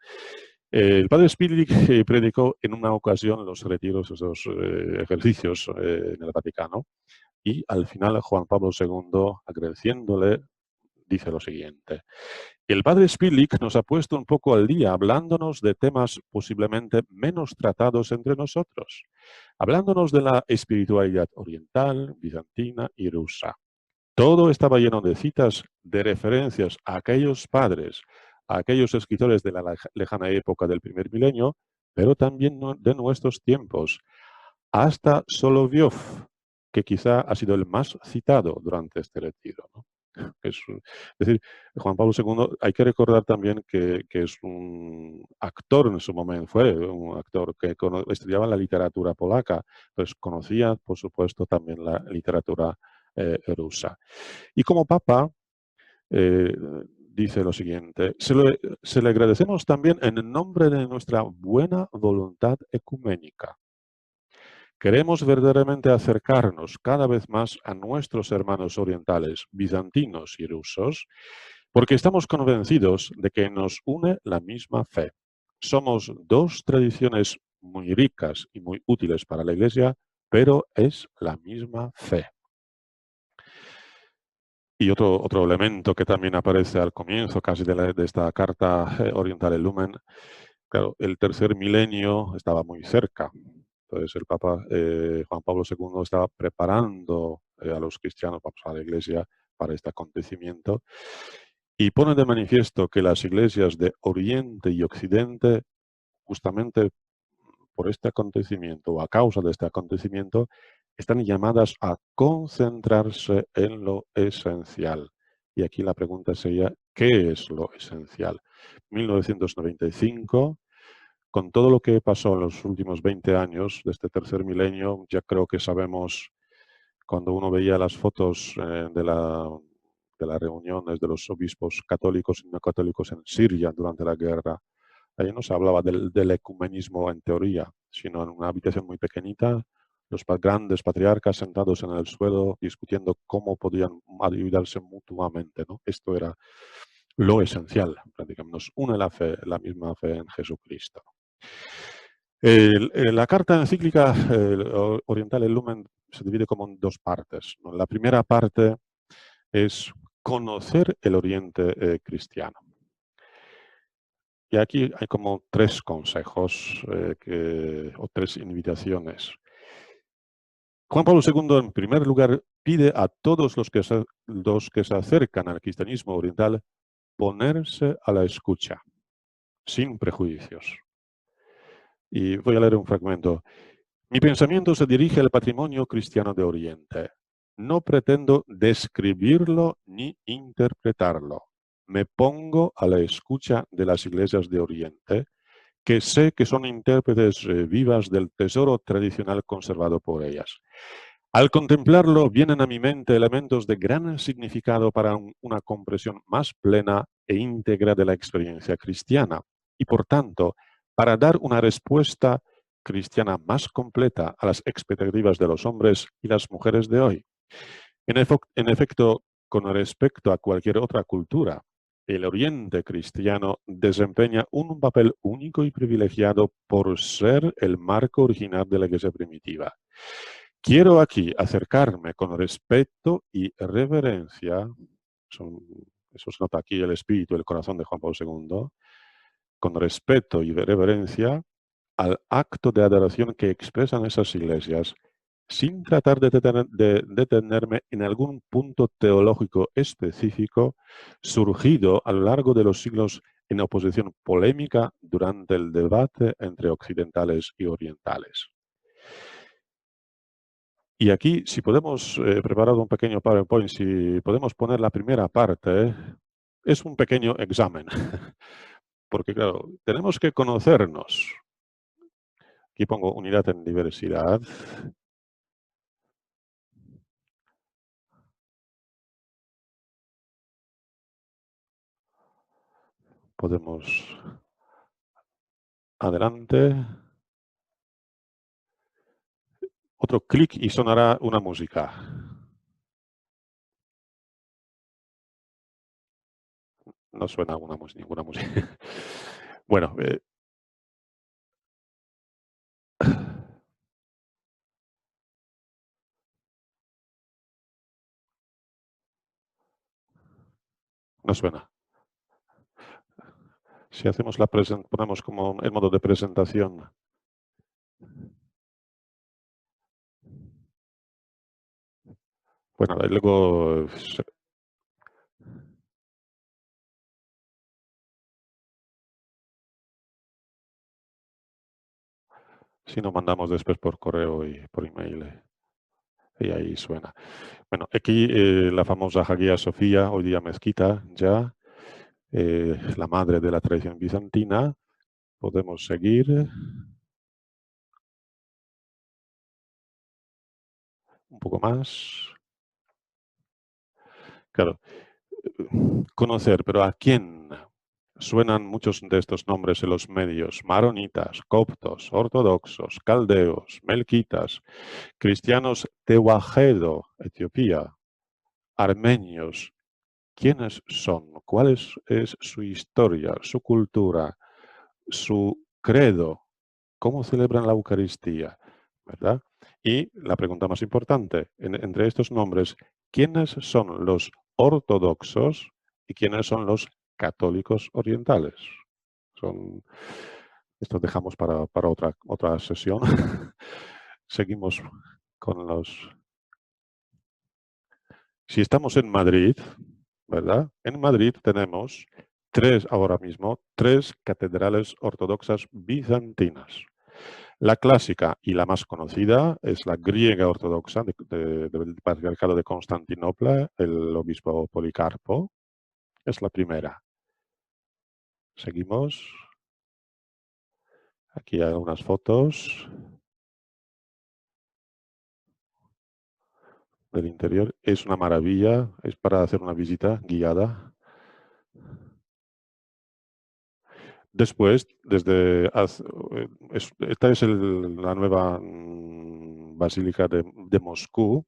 El padre Spidlik predicó en una ocasión los retiros, esos ejercicios en el Vaticano, y al final Juan Pablo II, agradeciéndole, dice lo siguiente: el padre Spidlik nos ha puesto un poco al día hablándonos de temas posiblemente menos tratados entre nosotros, hablándonos de la espiritualidad oriental, bizantina y rusa. Todo estaba lleno de citas, de referencias a aquellos padres, a aquellos escritores de la lejana época del primer milenio, pero también de nuestros tiempos, hasta Solovyov, que quizá ha sido el más citado durante este retiro, ¿no? Es decir, Juan Pablo II, hay que recordar también que es un actor en su momento, fue un actor que estudiaba la literatura polaca, pues conocía, por supuesto, también la literatura rusa. Y como papa, eh, dice lo siguiente: se le agradecemos también en nombre de nuestra buena voluntad ecuménica. Queremos verdaderamente acercarnos cada vez más a nuestros hermanos orientales, bizantinos y rusos, porque estamos convencidos de que nos une la misma fe. Somos dos tradiciones muy ricas y muy útiles para la Iglesia, pero es la misma fe. Y otro elemento que también aparece al comienzo casi de esta carta oriental el Lumen, claro, el tercer milenio estaba muy cerca. Entonces el Papa Juan Pablo II estaba preparando a los cristianos, a la Iglesia, para este acontecimiento, y pone de manifiesto que las iglesias de Oriente y Occidente, justamente por este acontecimiento o a causa de este acontecimiento, están llamadas a concentrarse en lo esencial. Y aquí la pregunta sería: ¿qué es lo esencial? 1995, con todo lo que pasó en los últimos 20 años de este tercer milenio, ya creo que sabemos, cuando uno veía las fotos de las reuniones de los obispos católicos y no católicos en Siria durante la guerra, ahí no se hablaba del ecumenismo en teoría, sino en una habitación muy pequeñita, los grandes patriarcas sentados en el suelo discutiendo cómo podían ayudarse mutuamente, ¿no? Esto era lo esencial, prácticamente. Nos une la fe, la misma fe en Jesucristo. La carta encíclica oriental, el Lumen, se divide como en dos partes, ¿no? La primera parte es conocer el Oriente cristiano. Y aquí hay como tres consejos o tres invitaciones. Juan Pablo II, en primer lugar, pide a todos los que se acercan al cristianismo oriental ponerse a la escucha, sin prejuicios. Y voy a leer un fragmento. Mi pensamiento se dirige al patrimonio cristiano de Oriente. No pretendo describirlo ni interpretarlo. Me pongo a la escucha de las iglesias de Oriente, que sé que son intérpretes vivas del tesoro tradicional conservado por ellas. Al contemplarlo, vienen a mi mente elementos de gran significado para una comprensión más plena e íntegra de la experiencia cristiana, y por tanto, para dar una respuesta cristiana más completa a las expectativas de los hombres y las mujeres de hoy. En efecto, con respecto a cualquier otra cultura, el Oriente cristiano desempeña un papel único y privilegiado por ser el marco original de la Iglesia primitiva. Quiero aquí acercarme con respeto y reverencia, eso se nota aquí el espíritu y el corazón de Juan Pablo II, con respeto y reverencia al acto de adoración que expresan esas iglesias, sin tratar de detenerme en algún punto teológico específico surgido a lo largo de los siglos en oposición polémica durante el debate entre occidentales y orientales. Y aquí, si podemos, he preparado un pequeño PowerPoint, si podemos poner la primera parte, es un pequeño examen, porque claro, tenemos que conocernos. Aquí pongo unidad en diversidad. Podemos adelante. Otro clic y sonará una música. No suena ninguna música. Bueno, no suena. Si hacemos la presentación, ponemos como el modo de presentación. Bueno, luego si no mandamos después por correo y por email. Y ahí suena. Bueno, aquí la famosa Hagia Sofía, hoy día mezquita ya, la madre de la tradición bizantina. Podemos seguir. Un poco más. Claro, conocer, pero ¿a quién? Suenan muchos de estos nombres en los medios: maronitas, coptos, ortodoxos, caldeos, melquitas, cristianos tehuajedo, Etiopía, armenios. ¿Quiénes son? ¿Cuál es su historia, su cultura, su credo? ¿Cómo celebran la Eucaristía? ¿Verdad? Y la pregunta más importante, entre estos nombres, ¿quiénes son los ortodoxos y quiénes son los católicos orientales? Esto dejamos para otra sesión. Seguimos con los... Si estamos en Madrid, ¿verdad? En Madrid tenemos ahora mismo, tres catedrales ortodoxas bizantinas. La clásica y la más conocida es la griega ortodoxa del Patriarcado de Constantinopla, el obispo Policarpo. Es la primera. Seguimos. Aquí hay algunas fotos del interior. Es una maravilla. Es para hacer una visita guiada. Después, esta es la nueva Basílica de Moscú,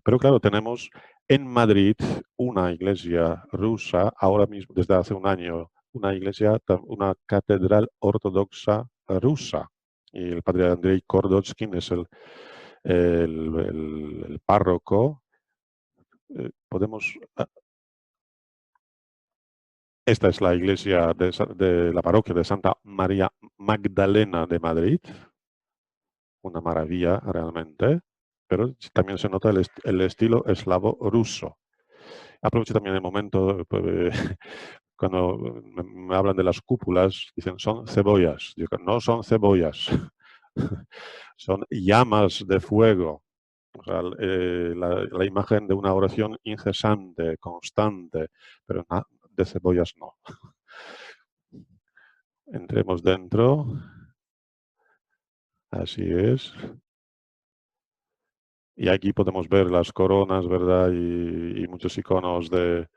pero claro, tenemos en Madrid una iglesia rusa, ahora mismo, desde hace un año, una catedral ortodoxa rusa. Y el padre Andrei Kordotskin es el párroco. Podemos Esta es la iglesia de la parroquia de Santa María Magdalena de Madrid. Una maravilla realmente, pero también se nota el estilo eslavo ruso. Aprovecho también el momento, cuando me hablan de las cúpulas, dicen son cebollas. Digo, no son cebollas, son llamas de fuego. O sea, la imagen de una oración incesante, constante, pero de cebollas no. Entremos dentro. Así es. Y aquí podemos ver las coronas, ¿verdad? Y muchos iconos ¿verdad?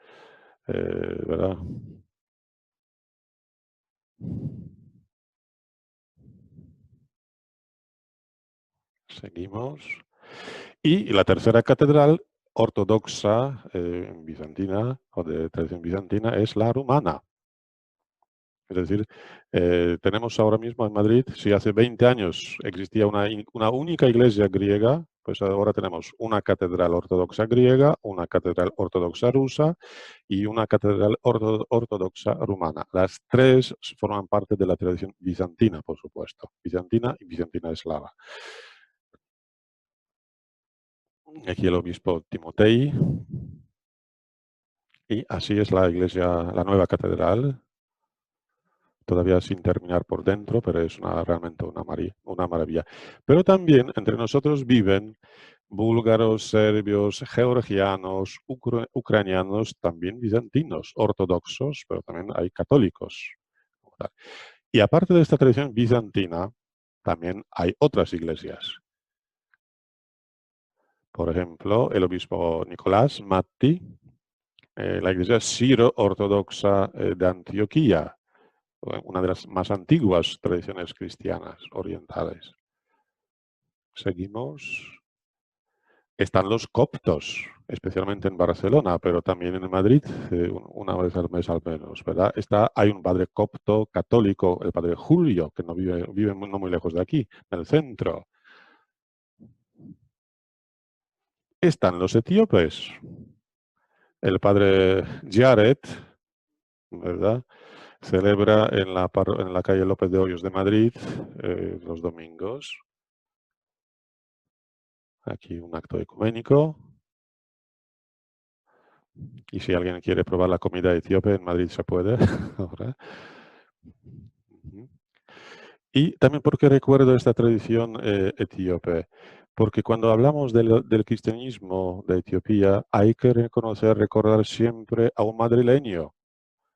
Seguimos. Y la tercera catedral ortodoxa bizantina o de tradición bizantina es la rumana. Es decir, tenemos ahora mismo en Madrid, si hace 20 años existía una única iglesia griega, pues ahora tenemos una catedral ortodoxa griega, una catedral ortodoxa rusa y una catedral ortodoxa rumana. Las tres forman parte de la tradición bizantina, por supuesto, bizantina y bizantina eslava. Aquí el obispo Timotei. Y así es la iglesia, la nueva catedral, todavía sin terminar por dentro, pero es realmente una maravilla. Pero también entre nosotros viven búlgaros, serbios, georgianos, ucranianos, también bizantinos, ortodoxos, pero también hay católicos. Y aparte de esta tradición bizantina, también hay otras iglesias. Por ejemplo, el obispo Nicolás Matti, la iglesia siro-ortodoxa de Antioquía, una de las más antiguas tradiciones cristianas orientales. Seguimos. Están los coptos, especialmente en Barcelona, pero también en Madrid, una vez al mes al menos, ¿verdad? Hay un padre copto católico, el padre Julio, que no vive no muy lejos de aquí, en el centro. Están los etíopes. El padre Jared, ¿verdad? Celebra en la calle López de Hoyos de Madrid los domingos. Aquí un acto ecuménico. Y si alguien quiere probar la comida etíope, en Madrid se puede ahora. Y también porque recuerdo esta tradición etíope, porque cuando hablamos del cristianismo de Etiopía, hay que recordar siempre a un madrileño,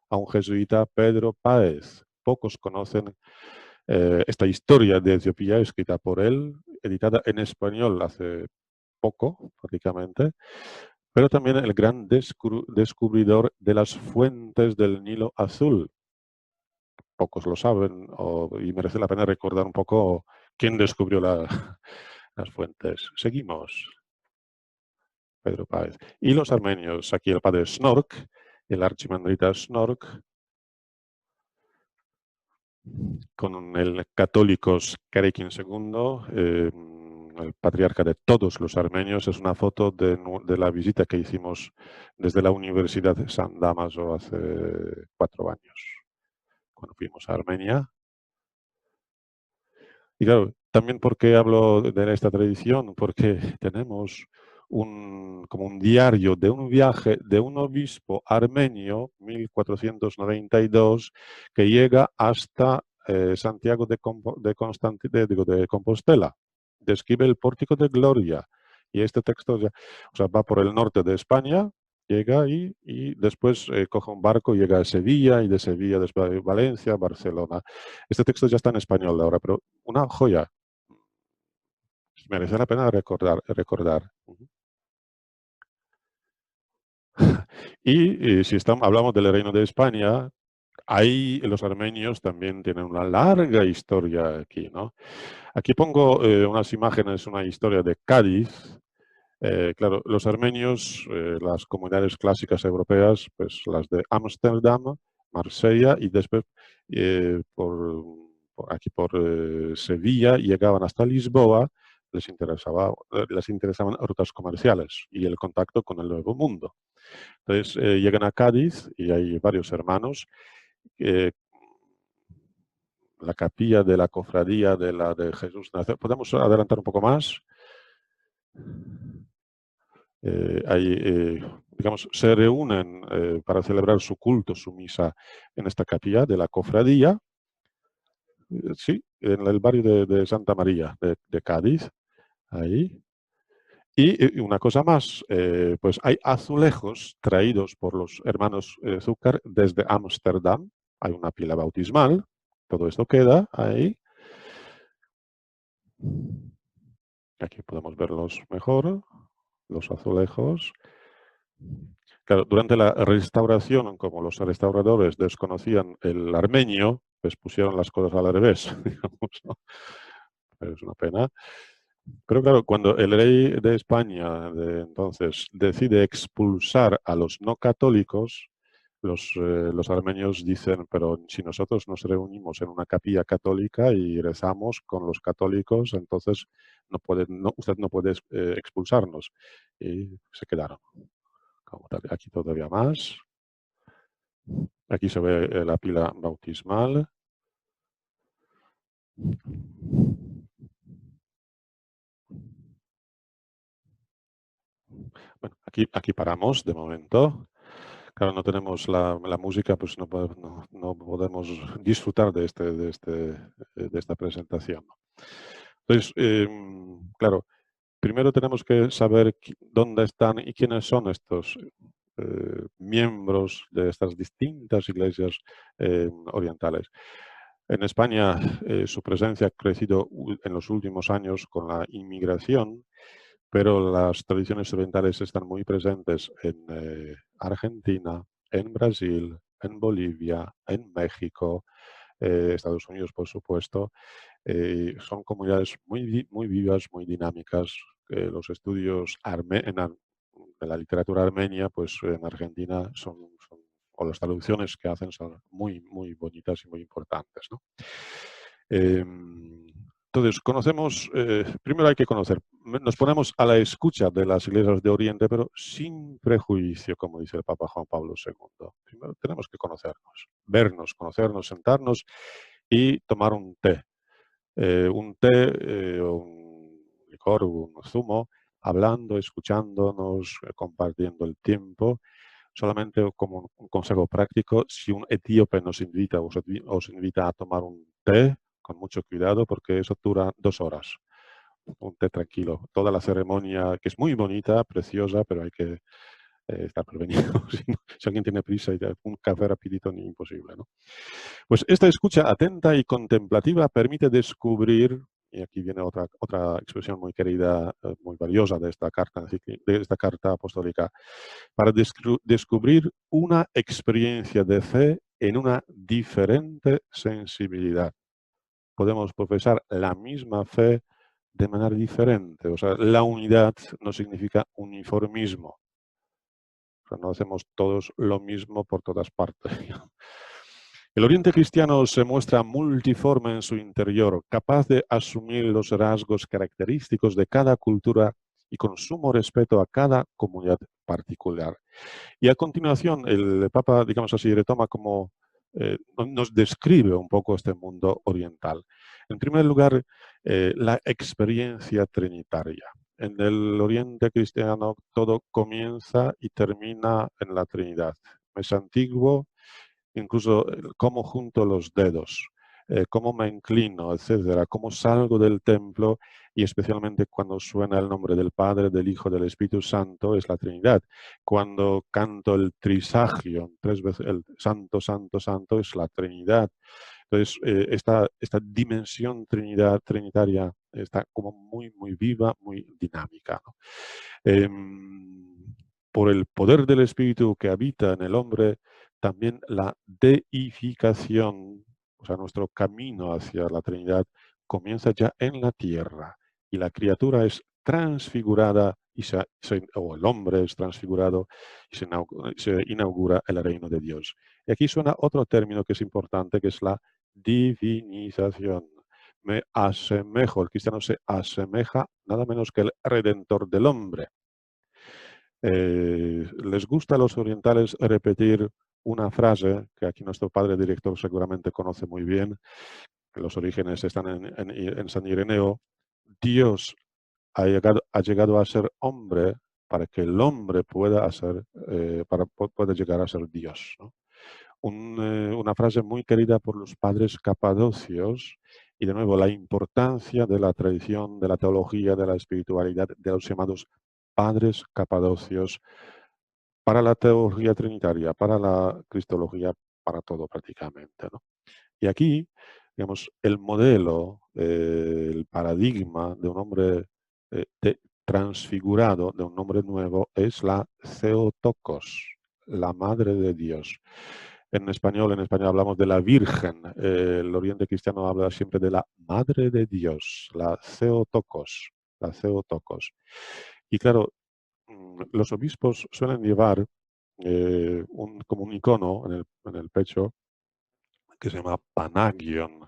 a un jesuita, Pedro Páez. Pocos conocen esta historia de Etiopía escrita por él, editada en español hace poco, prácticamente, pero también el gran descubridor de las fuentes del Nilo Azul. Pocos lo saben y merece la pena recordar un poco quién descubrió las fuentes. Seguimos. Pedro Páez. Y los armenios, aquí el padre Snork, el archimandrita Snork, con el católicos Karekin II, el patriarca de todos los armenios. Es una foto de la visita que hicimos desde la Universidad de San Damaso hace 4 años, cuando fuimos a Armenia. Y claro, también porque hablo de esta tradición, porque tenemos como un diario de un viaje de un obispo armenio, 1492, que llega hasta Santiago de Compostela. Describe el pórtico de Gloria. Y este texto va por el norte de España, llega y después coge un barco, llega a Sevilla, y de Sevilla después a Valencia, Barcelona. Este texto ya está en español ahora, pero una joya. Merece la pena recordar. Y si hablamos del Reino de España, ahí los armenios también tienen una larga historia aquí, ¿no? Aquí pongo unas imágenes, una historia de Cádiz. Claro, los armenios, las comunidades clásicas europeas, pues las de Ámsterdam, Marsella y después por Sevilla llegaban hasta Lisboa, les interesaban rutas comerciales y el contacto con el Nuevo Mundo. Entonces llegan a Cádiz y hay varios hermanos. La capilla de la cofradía de Jesús Nazaret. ¿Podemos adelantar un poco más? Digamos, se reúnen para celebrar su culto, su misa en esta capilla de la cofradía, sí, en el barrio de Santa María de Cádiz, ahí. Y una cosa más, pues hay azulejos traídos por los hermanos Zúcar desde Ámsterdam, hay una pila bautismal, todo esto queda ahí. Aquí podemos verlos mejor, los azulejos. Claro, durante la restauración, como los restauradores desconocían el armenio, pues pusieron las cosas al revés, digamos, ¿no? Pero es una pena. Pero claro, cuando el rey de España de entonces decide expulsar a los no católicos, los armenios dicen, pero si nosotros nos reunimos en una capilla católica y rezamos con los católicos, entonces usted no puede expulsarnos. Y se quedaron. Aquí todavía más. Aquí se ve la pila bautismal. Bueno, aquí paramos de momento. Claro, no tenemos la música, pues no podemos disfrutar de esta presentación. Entonces, claro, primero tenemos que saber dónde están y quiénes son estos miembros de estas distintas iglesias orientales. En España, su presencia ha crecido en los últimos años con la inmigración, pero las tradiciones orientales están muy presentes en Argentina, en Brasil, en Bolivia, en México, Estados Unidos, por supuesto. Son comunidades muy vivas, muy dinámicas. Los estudios de la literatura armenia, pues en Argentina o las traducciones que hacen son muy bonitas y muy importantes, ¿no? Entonces, primero hay que conocer, nos ponemos a la escucha de las iglesias de Oriente, pero sin prejuicio, como dice el Papa Juan Pablo II. Primero tenemos que conocernos, vernos, conocernos, sentarnos y tomar un té. Un té o un licor o un zumo, hablando, escuchándonos, compartiendo el tiempo. Solamente como un consejo práctico, si un etíope os invita a tomar un té, con mucho cuidado porque eso dura 2 horas. Un té tranquilo. Toda la ceremonia, que es muy bonita, preciosa, pero hay que estar prevenido. Si alguien tiene prisa y un café rapidito, ni imposible, ¿no? Pues esta escucha atenta y contemplativa permite descubrir, y aquí viene otra expresión muy querida, muy valiosa de esta carta apostólica, para descubrir una experiencia de fe en una diferente sensibilidad. Podemos profesar la misma fe de manera diferente. O sea, la unidad no significa uniformismo. O sea, no hacemos todos lo mismo por todas partes. El Oriente cristiano se muestra multiforme en su interior, capaz de asumir los rasgos característicos de cada cultura y con sumo respeto a cada comunidad particular. Y a continuación, el Papa, digamos así, retoma nos describe un poco este mundo oriental. En primer lugar, la experiencia trinitaria. En el Oriente cristiano todo comienza y termina en la Trinidad. Es antiguo, incluso cómo junto los dedos, cómo me inclino, etcétera, cómo salgo del templo y especialmente cuando suena el nombre del Padre, del Hijo, del Espíritu Santo, es la Trinidad. Cuando canto el Trisagio, 3 veces el Santo, Santo, Santo, es la Trinidad. Entonces, esta dimensión trinitaria está como muy viva, muy dinámica, ¿no? Por el poder del Espíritu que habita en el hombre, también la deificación, o sea, nuestro camino hacia la Trinidad, comienza ya en la tierra y la criatura es transfigurada o el hombre es transfigurado y se inaugura el reino de Dios. Y aquí suena otro término que es importante, que es la divinización. Me asemejo, el cristiano se asemeja nada menos que el redentor del hombre. Les gusta a los orientales repetir una frase que aquí nuestro padre director seguramente conoce muy bien, que los orígenes están en San Ireneo. Dios ha llegado a ser hombre para que el hombre pueda llegar a ser Dios, ¿no? Una frase muy querida por los padres capadocios y de nuevo la importancia de la tradición, de la teología, de la espiritualidad de los llamados padres capadocios para la teología trinitaria, para la cristología, para todo prácticamente, ¿no? Y aquí, digamos, el modelo, el paradigma de un hombre transfigurado, de un hombre nuevo, es la Theotokos, la Madre de Dios. En español hablamos de la Virgen. El Oriente cristiano habla siempre de la Madre de Dios, la Theotokos. la Theotokos. Y claro, los obispos suelen llevar como un icono en el pecho que se llama Panagion,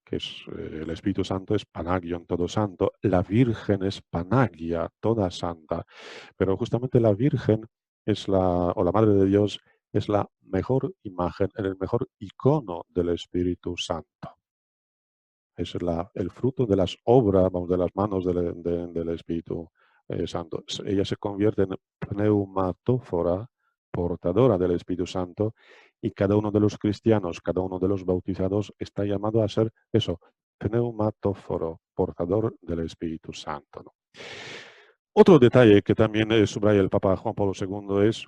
que es el Espíritu Santo es Panagion, todo santo. La Virgen es Panagia, toda santa. Pero justamente la Virgen es o la Madre de Dios es la mejor imagen, el mejor icono del Espíritu Santo. Es el fruto de las obras, vamos, de las manos del Espíritu Santo. Ella se convierte en pneumatófora, portadora del Espíritu Santo, y cada uno de los cristianos, cada uno de los bautizados está llamado a ser eso, pneumatóforo, portador del Espíritu Santo, ¿no? Otro detalle que también subraya el Papa Juan Pablo II es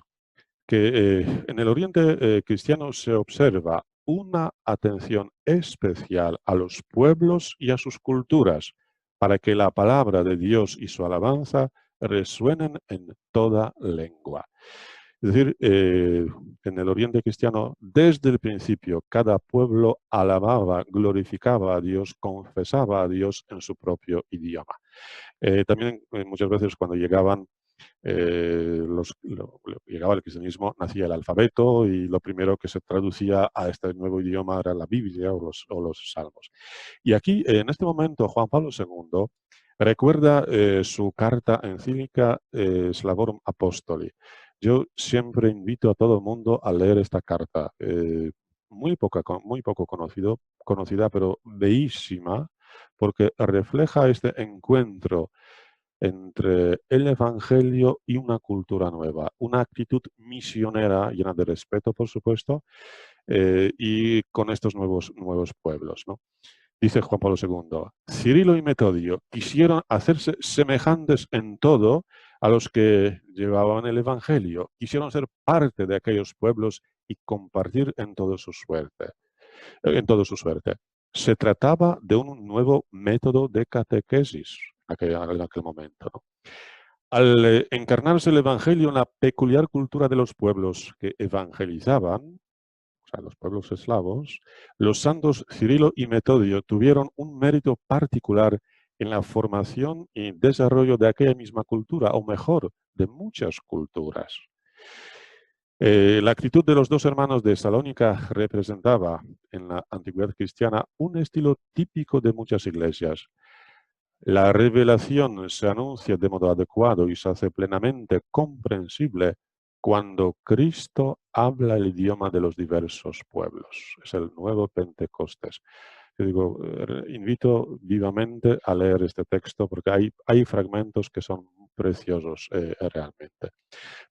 que en el Oriente cristiano se observa una atención especial a los pueblos y a sus culturas para que la palabra de Dios y su alabanza resuenen en toda lengua. Es decir, en el Oriente cristiano, desde el principio, cada pueblo alababa, glorificaba a Dios, confesaba a Dios en su propio idioma. También muchas veces cuando llegaban llegaba el cristianismo, nacía el alfabeto y lo primero que se traducía a este nuevo idioma era la Biblia o los Salmos. Y aquí, en este momento, Juan Pablo II recuerda su carta encíclica Slavorum Apostoli. Yo siempre invito a todo el mundo a leer esta carta, muy poco conocida, pero bellísima, porque refleja este encuentro entre el Evangelio y una cultura nueva, una actitud misionera llena de respeto, por supuesto, y con estos nuevos pueblos, ¿no? Dice Juan Pablo II, Cirilo y Metodio quisieron hacerse semejantes en todo a los que llevaban el Evangelio, quisieron ser parte de aquellos pueblos y compartir en todo su suerte. Se trataba de un nuevo método de catequesis en aquel momento, ¿no? Al encarnarse el Evangelio en la peculiar cultura de los pueblos que evangelizaban, o sea, los pueblos eslavos, los santos Cirilo y Metodio tuvieron un mérito particular en la formación y desarrollo de aquella misma cultura, o mejor, de muchas culturas. La actitud de los dos hermanos de Salónica representaba en la antigüedad cristiana un estilo típico de muchas iglesias. La revelación se anuncia de modo adecuado y se hace plenamente comprensible cuando Cristo habla el idioma de los diversos pueblos. Es el nuevo Pentecostés. Yo digo, invito vivamente a leer este texto porque hay fragmentos que son preciosos realmente.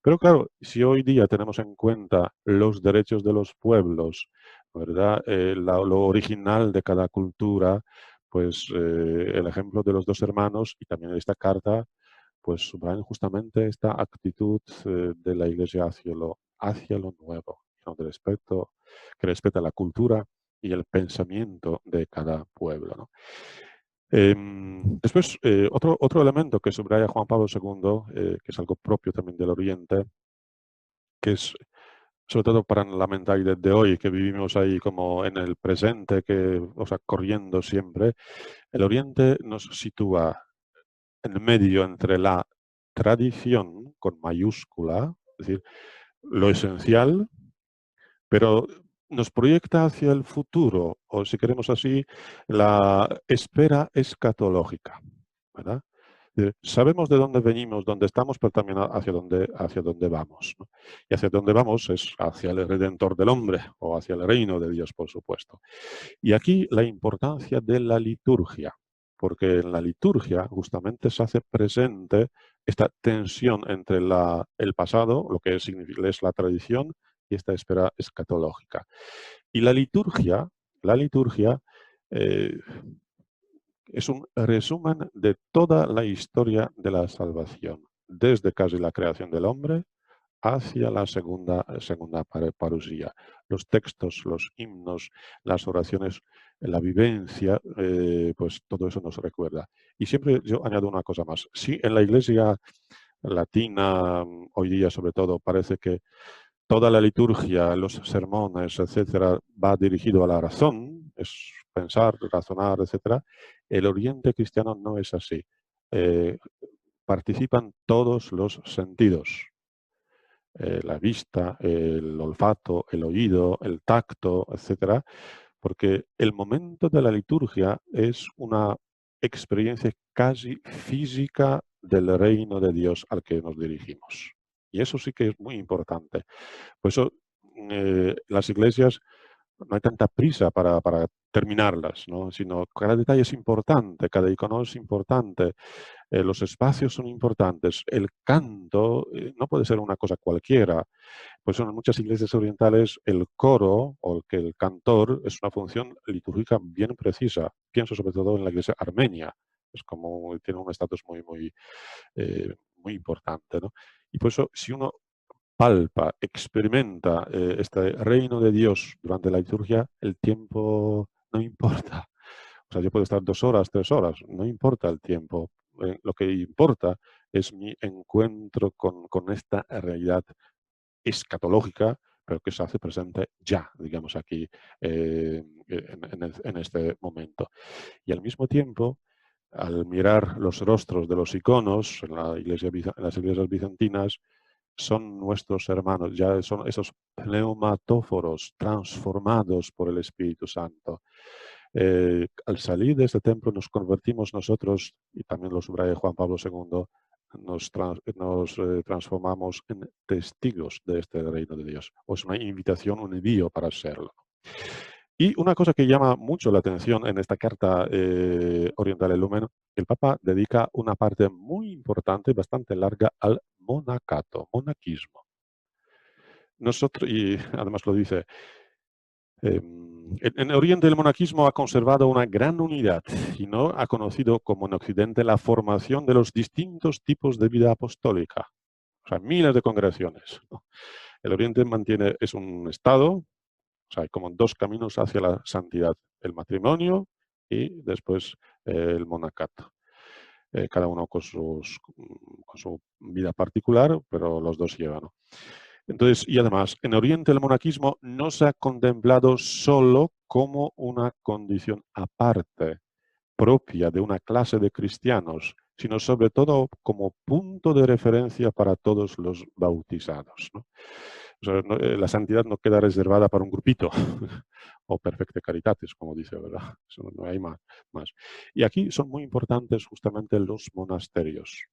Pero claro, si hoy día tenemos en cuenta los derechos de los pueblos, ¿verdad? Lo original de cada cultura, pues el ejemplo de los dos hermanos y también esta carta, pues subrayan justamente esta actitud de la Iglesia hacia lo nuevo, ¿no? Que respeta la cultura y el pensamiento de cada pueblo, ¿no? Después, otro elemento que subraya Juan Pablo II, que es algo propio también del Oriente, que es sobre todo para la mentalidad de hoy, que vivimos ahí como en el presente, o sea, corriendo siempre, el Oriente nos sitúa en medio entre la tradición, con mayúscula, es decir, lo esencial, pero nos proyecta hacia el futuro, o si queremos así, la espera escatológica, ¿verdad? Sabemos de dónde venimos, dónde estamos, pero también hacia dónde vamos, ¿no? Y hacia dónde vamos es hacia el Redentor del hombre, o hacia el reino de Dios, por supuesto. Y aquí la importancia de la liturgia, porque en la liturgia justamente se hace presente esta tensión entre el pasado, lo que es la tradición, y esta espera escatológica. Y la liturgia eh, es un resumen de toda la historia de la salvación, desde casi la creación del hombre hacia la segunda parusía. Los textos, los himnos, las oraciones, la vivencia, pues todo eso nos recuerda. Y siempre yo añado una cosa más. Sí, en la Iglesia latina, hoy día sobre todo, parece que toda la liturgia, los sermones, etcétera, va dirigido a la razón, es pensar, razonar, etcétera. El Oriente cristiano no es así. participan todos los sentidos. La vista, el olfato, el oído, el tacto, etcétera, porque el momento de la liturgia es una experiencia casi física del reino de Dios al que nos dirigimos. Y eso sí que es muy importante. Por eso las iglesias no hay tanta prisa para terminarlas, ¿no? Sino cada detalle es importante, cada icono es importante, los espacios son importantes, el canto no puede ser una cosa cualquiera. Pues en muchas iglesias orientales el coro o el cantor es una función litúrgica bien precisa. Pienso sobre todo en la iglesia armenia, es como tiene un estatus muy importante, ¿no? Y por eso si uno palpa, experimenta este reino de Dios durante la liturgia, el tiempo no importa. O sea, yo puedo estar 2 horas, 3 horas, no importa el tiempo. Lo que importa es mi encuentro con esta realidad escatológica, pero que se hace presente ya, digamos aquí, en este momento. Y al mismo tiempo, al mirar los rostros de los iconos en las iglesias bizantinas, son nuestros hermanos, ya son esos pneumatóforos transformados por el Espíritu Santo. Al salir de este templo nos convertimos nosotros, y también lo subraya Juan Pablo II, nos transformamos en testigos de este reino de Dios. O es una invitación, un envío para serlo. Y una cosa que llama mucho la atención en esta carta Orientale Lumen, el Papa dedica una parte muy importante, bastante larga, al monacato, monaquismo. Nosotros, y además lo dice, en Oriente el monaquismo ha conservado una gran unidad y no ha conocido como en Occidente la formación de los distintos tipos de vida apostólica. O sea, miles de congregaciones, ¿no? El Oriente es un estado, o sea, hay como 2 caminos hacia la santidad, el matrimonio y después el monacato. Cada uno con su vida particular, pero los 2 llevan, ¿no? Entonces, y además, en Oriente el monaquismo no se ha contemplado solo como una condición aparte, propia de una clase de cristianos, sino sobre todo como punto de referencia para todos los bautizados, ¿no? O sea, la santidad no queda reservada para un grupito, o perfecte caritatis, como dice, ¿verdad? Eso no hay más. Y aquí son muy importantes justamente los monasterios.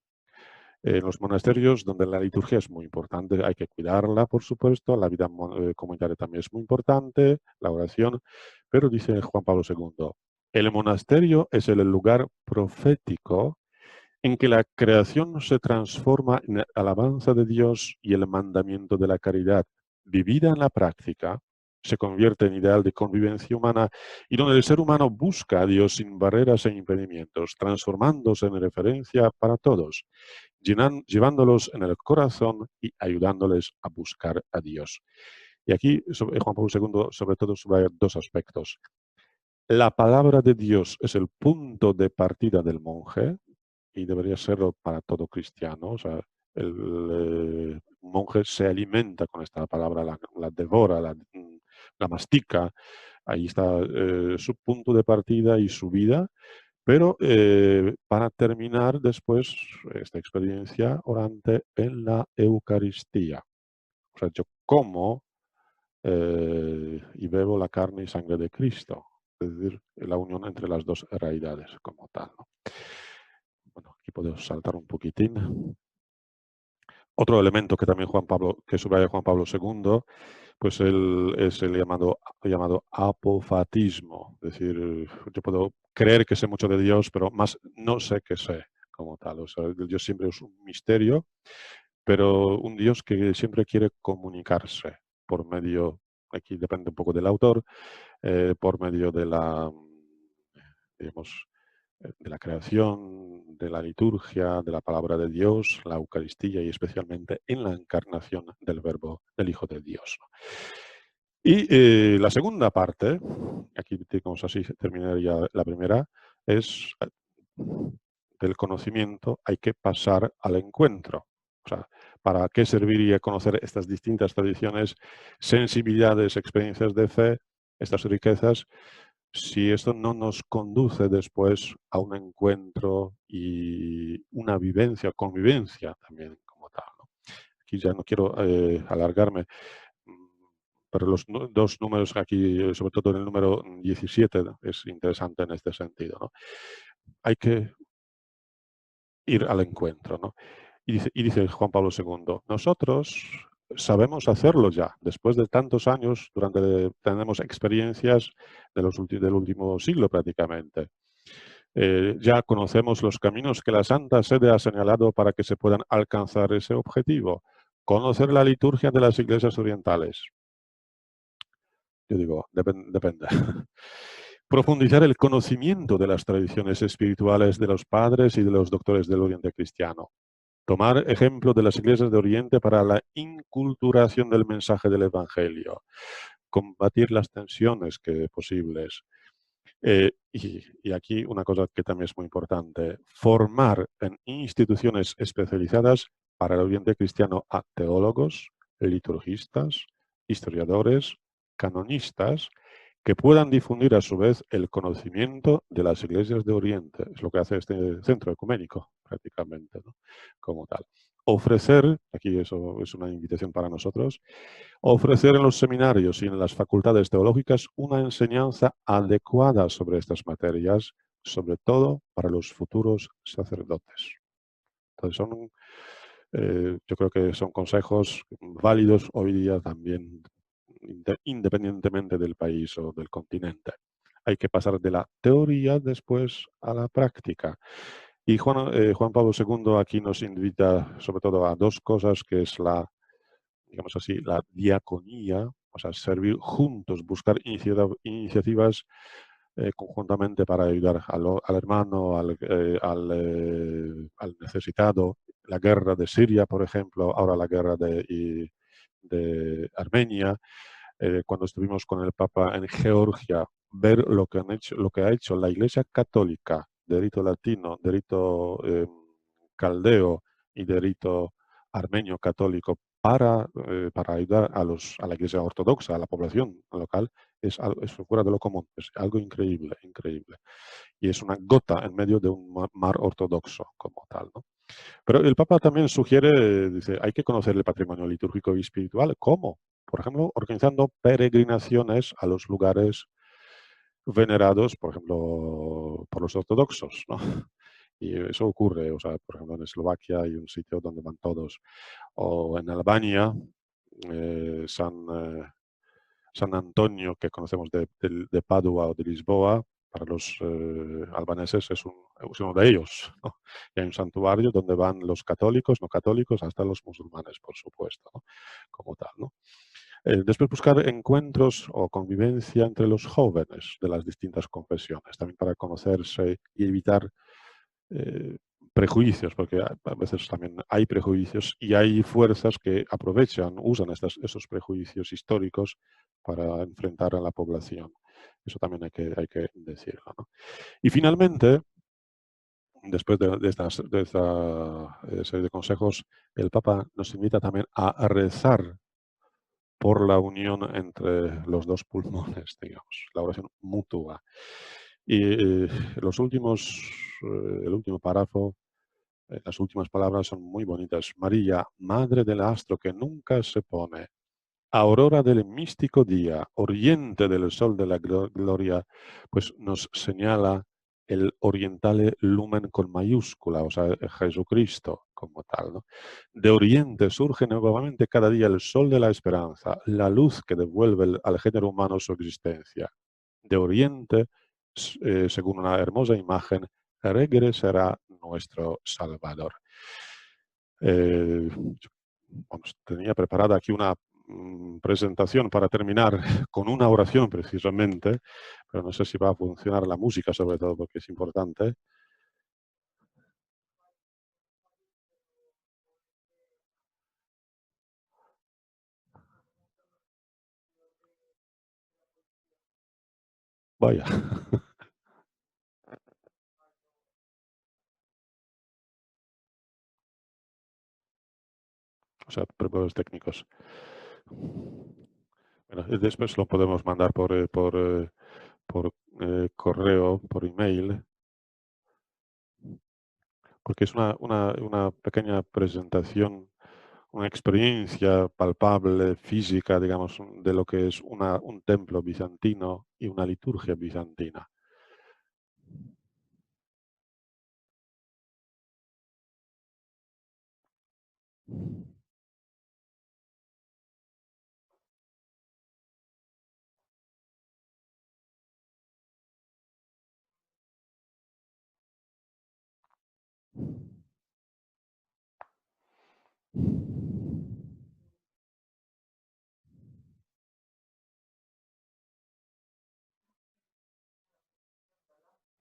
En los monasterios, donde la liturgia es muy importante, hay que cuidarla, por supuesto, la vida comunitaria también es muy importante, la oración, pero dice Juan Pablo II, el monasterio es el lugar profético en que la creación se transforma en alabanza de Dios y el mandamiento de la caridad, vivida en la práctica, se convierte en ideal de convivencia humana y donde el ser humano busca a Dios sin barreras e impedimentos, transformándose en referencia para todos, llevándolos en el corazón y ayudándoles a buscar a Dios. Y aquí Juan Pablo II sobre todo subraya 2 aspectos. La palabra de Dios es el punto de partida del monje y debería serlo para todo cristiano. O sea, el monje se alimenta con esta palabra, la devora, la mastica. Ahí está su punto de partida y su vida. Pero para terminar después esta experiencia orante en la Eucaristía. O sea, yo como y bebo la carne y sangre de Cristo. Es decir, la unión entre las 2 realidades como tal, ¿no? Bueno, aquí podemos saltar un poquitín. Otro elemento que también subraya Juan Pablo II, pues es el llamado apofatismo. Es decir, yo puedo creer que sé mucho de Dios, pero más no sé qué sé como tal. O sea, Dios siempre es un misterio, pero un Dios que siempre quiere comunicarse por medio, aquí depende un poco del autor, por medio de digamos, de la creación, de la liturgia, de la palabra de Dios, la Eucaristía y especialmente en la encarnación del Verbo del Hijo de Dios. Y la segunda parte, aquí digamos así terminaría la primera, es del conocimiento hay que pasar al encuentro. O sea, ¿para qué serviría conocer estas distintas tradiciones, sensibilidades, experiencias de fe, estas riquezas? si esto no nos conduce después a un encuentro y una vivencia, convivencia también como tal, ¿no? Aquí ya no quiero alargarme, mm, pero los dos números aquí, sobre todo en el número 17, ¿no? Es interesante en este sentido, ¿no? Hay que ir al encuentro, ¿no? Y dice Juan Pablo II, nosotros sabemos hacerlo ya, después de tantos años, tenemos experiencias del último siglo prácticamente. Ya conocemos los caminos que la Santa Sede ha señalado para que se puedan alcanzar ese objetivo. Conocer la liturgia de las iglesias orientales. Yo digo, depende. Profundizar el conocimiento de las tradiciones espirituales de los padres y de los doctores del Oriente cristiano. Tomar ejemplo de las iglesias de Oriente para la inculturación del mensaje del Evangelio. Combatir las tensiones posibles. Y aquí una cosa que también es muy importante, formar en instituciones especializadas para el Oriente cristiano a teólogos, liturgistas, historiadores, canonistas, que puedan difundir a su vez el conocimiento de las iglesias de Oriente. Es lo que hace este centro ecuménico, prácticamente, ¿no? Como tal. Ofrecer, aquí eso es una invitación para nosotros, ofrecer en los seminarios y en las facultades teológicas una enseñanza adecuada sobre estas materias, sobre todo para los futuros sacerdotes. Entonces yo creo que son consejos válidos hoy día también, independientemente del país o del continente. Hay que pasar de la teoría después a la práctica. Y Juan Pablo II aquí nos invita sobre todo a dos cosas, que es digamos así, la diaconía, o sea, servir juntos, buscar iniciativas conjuntamente para ayudar al hermano, al necesitado. La guerra de Siria, por ejemplo, ahora la guerra de Armenia. Cuando estuvimos con el Papa en Georgia, ver lo que ha hecho la Iglesia Católica de rito latino, de rito caldeo y de rito armenio católico para ayudar a la Iglesia ortodoxa, a la población local, es fuera de lo común, es algo increíble, increíble. Y es una gota en medio de un mar ortodoxo como tal, ¿no? Pero el Papa también sugiere, dice, hay que conocer el patrimonio litúrgico y espiritual. ¿Cómo? Por ejemplo, organizando peregrinaciones a los lugares venerados, por ejemplo, por los ortodoxos, ¿no? Y eso ocurre, o sea, por ejemplo, en Eslovaquia hay un sitio donde van todos, o en Albania, eh, San, eh, San Antonio, que conocemos de Padua o de Lisboa, para los albaneses es uno de ellos, ¿no? Y hay un santuario donde van los católicos, no católicos, hasta los musulmanes, por supuesto, ¿no? Como tal, ¿no? Después buscar encuentros o convivencia entre los jóvenes de las distintas confesiones, también para conocerse y evitar eh, prejuicios, porque a veces también hay prejuicios y hay fuerzas que usan esos prejuicios históricos para enfrentar a la población. Eso también hay que decirlo, ¿no? Y finalmente, después de esta serie de consejos, el Papa nos invita también a rezar por la unión entre los dos pulmones, digamos, la oración mutua. Y el último párrafo, las últimas palabras son muy bonitas. María, madre del astro que nunca se pone, aurora del místico día, oriente del sol de la gloria, pues nos señala el orientale lumen con mayúscula, o sea, Jesucristo como tal, ¿no? De oriente surge nuevamente cada día el sol de la esperanza, la luz que devuelve al género humano su existencia. De oriente, según una hermosa imagen, regresará nuestro Salvador. Vamos, tenía preparada aquí una presentación para terminar con una oración precisamente, pero no sé si va a funcionar la música sobre todo porque es importante. Vaya. O sea, problemas técnicos. Bueno, después lo podemos mandar por correo, por email, porque es una pequeña presentación, una experiencia palpable, física, digamos, de lo que es un templo bizantino y una liturgia bizantina.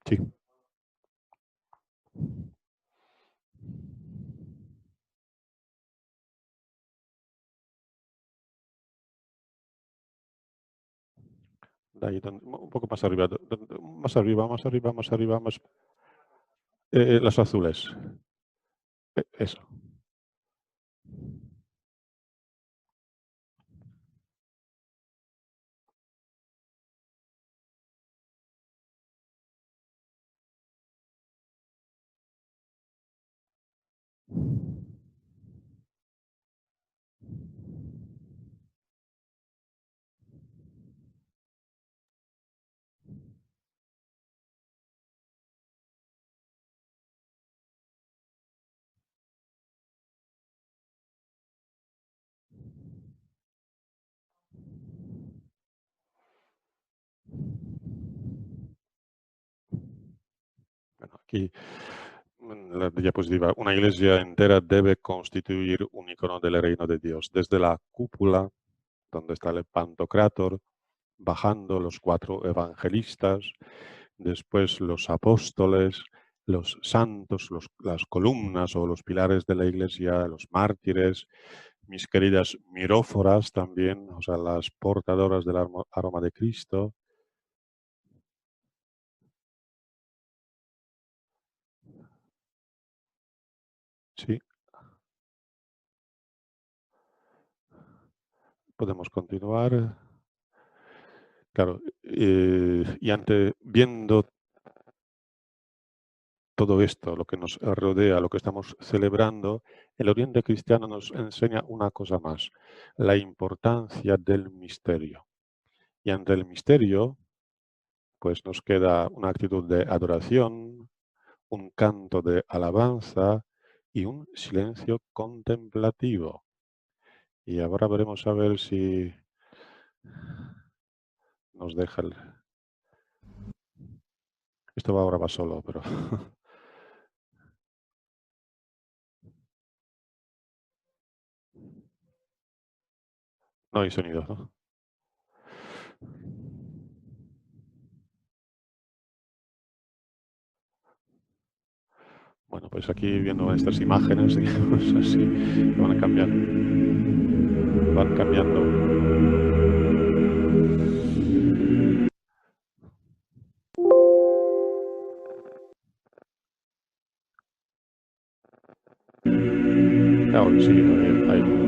Sí. De ahí, un poco más arriba, más arriba, más arriba, más arriba, más... las azules. Eso. Bueno, aquí en la diapositiva, una iglesia entera debe constituir un icono del reino de Dios, desde la cúpula, donde está el Pantocrátor, bajando los 4 evangelistas, después los apóstoles, los santos, las columnas o los pilares de la iglesia, los mártires, mis queridas miróforas también, o sea, las portadoras del aroma de Cristo. Sí. Podemos continuar. Claro, y viendo todo esto, lo que nos rodea, lo que estamos celebrando, el Oriente Cristiano nos enseña una cosa más, la importancia del misterio. Y ante el misterio, pues nos queda una actitud de adoración, un canto de alabanza y un silencio contemplativo. Y ahora veremos a ver si nos deja el... Esto ahora va solo, pero... No hay sonido, ¿no? Bueno, pues aquí viendo estas imágenes, digamos así, van a cambiar. Van cambiando. Ahora sí, todavía hay.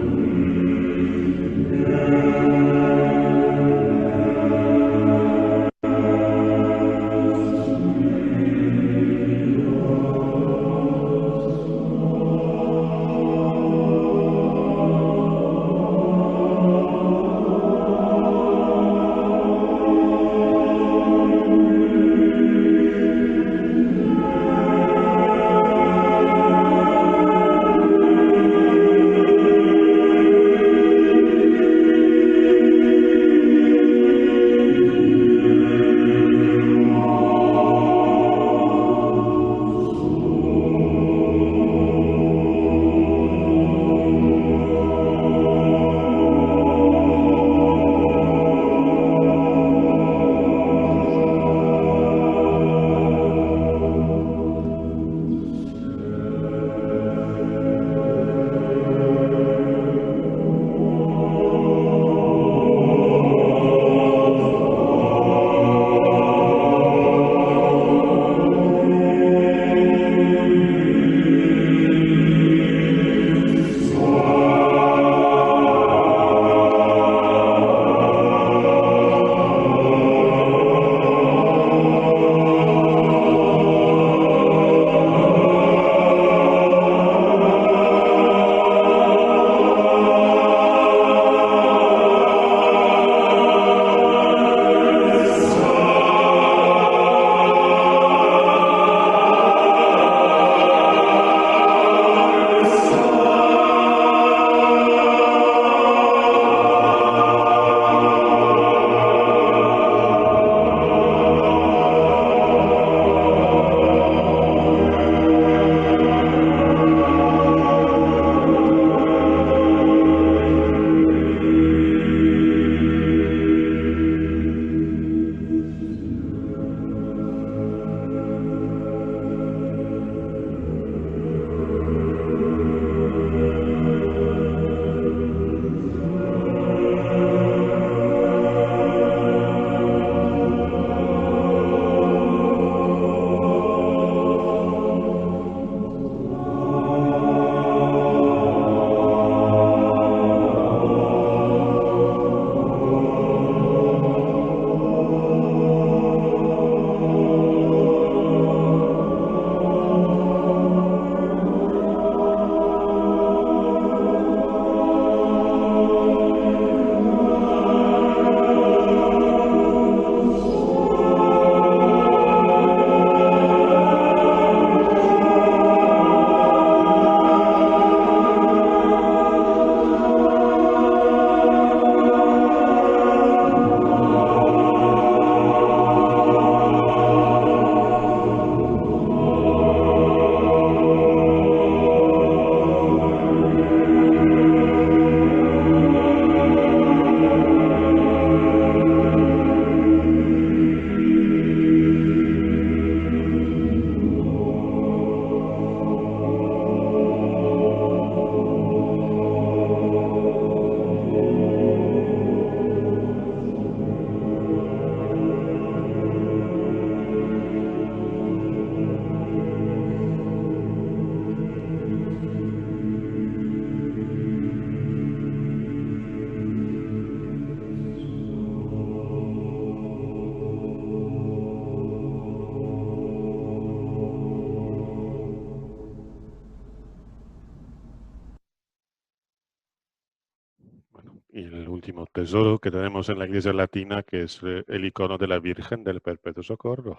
Y el último tesoro que tenemos en la Iglesia Latina, que es el icono de la Virgen del Perpetuo Socorro.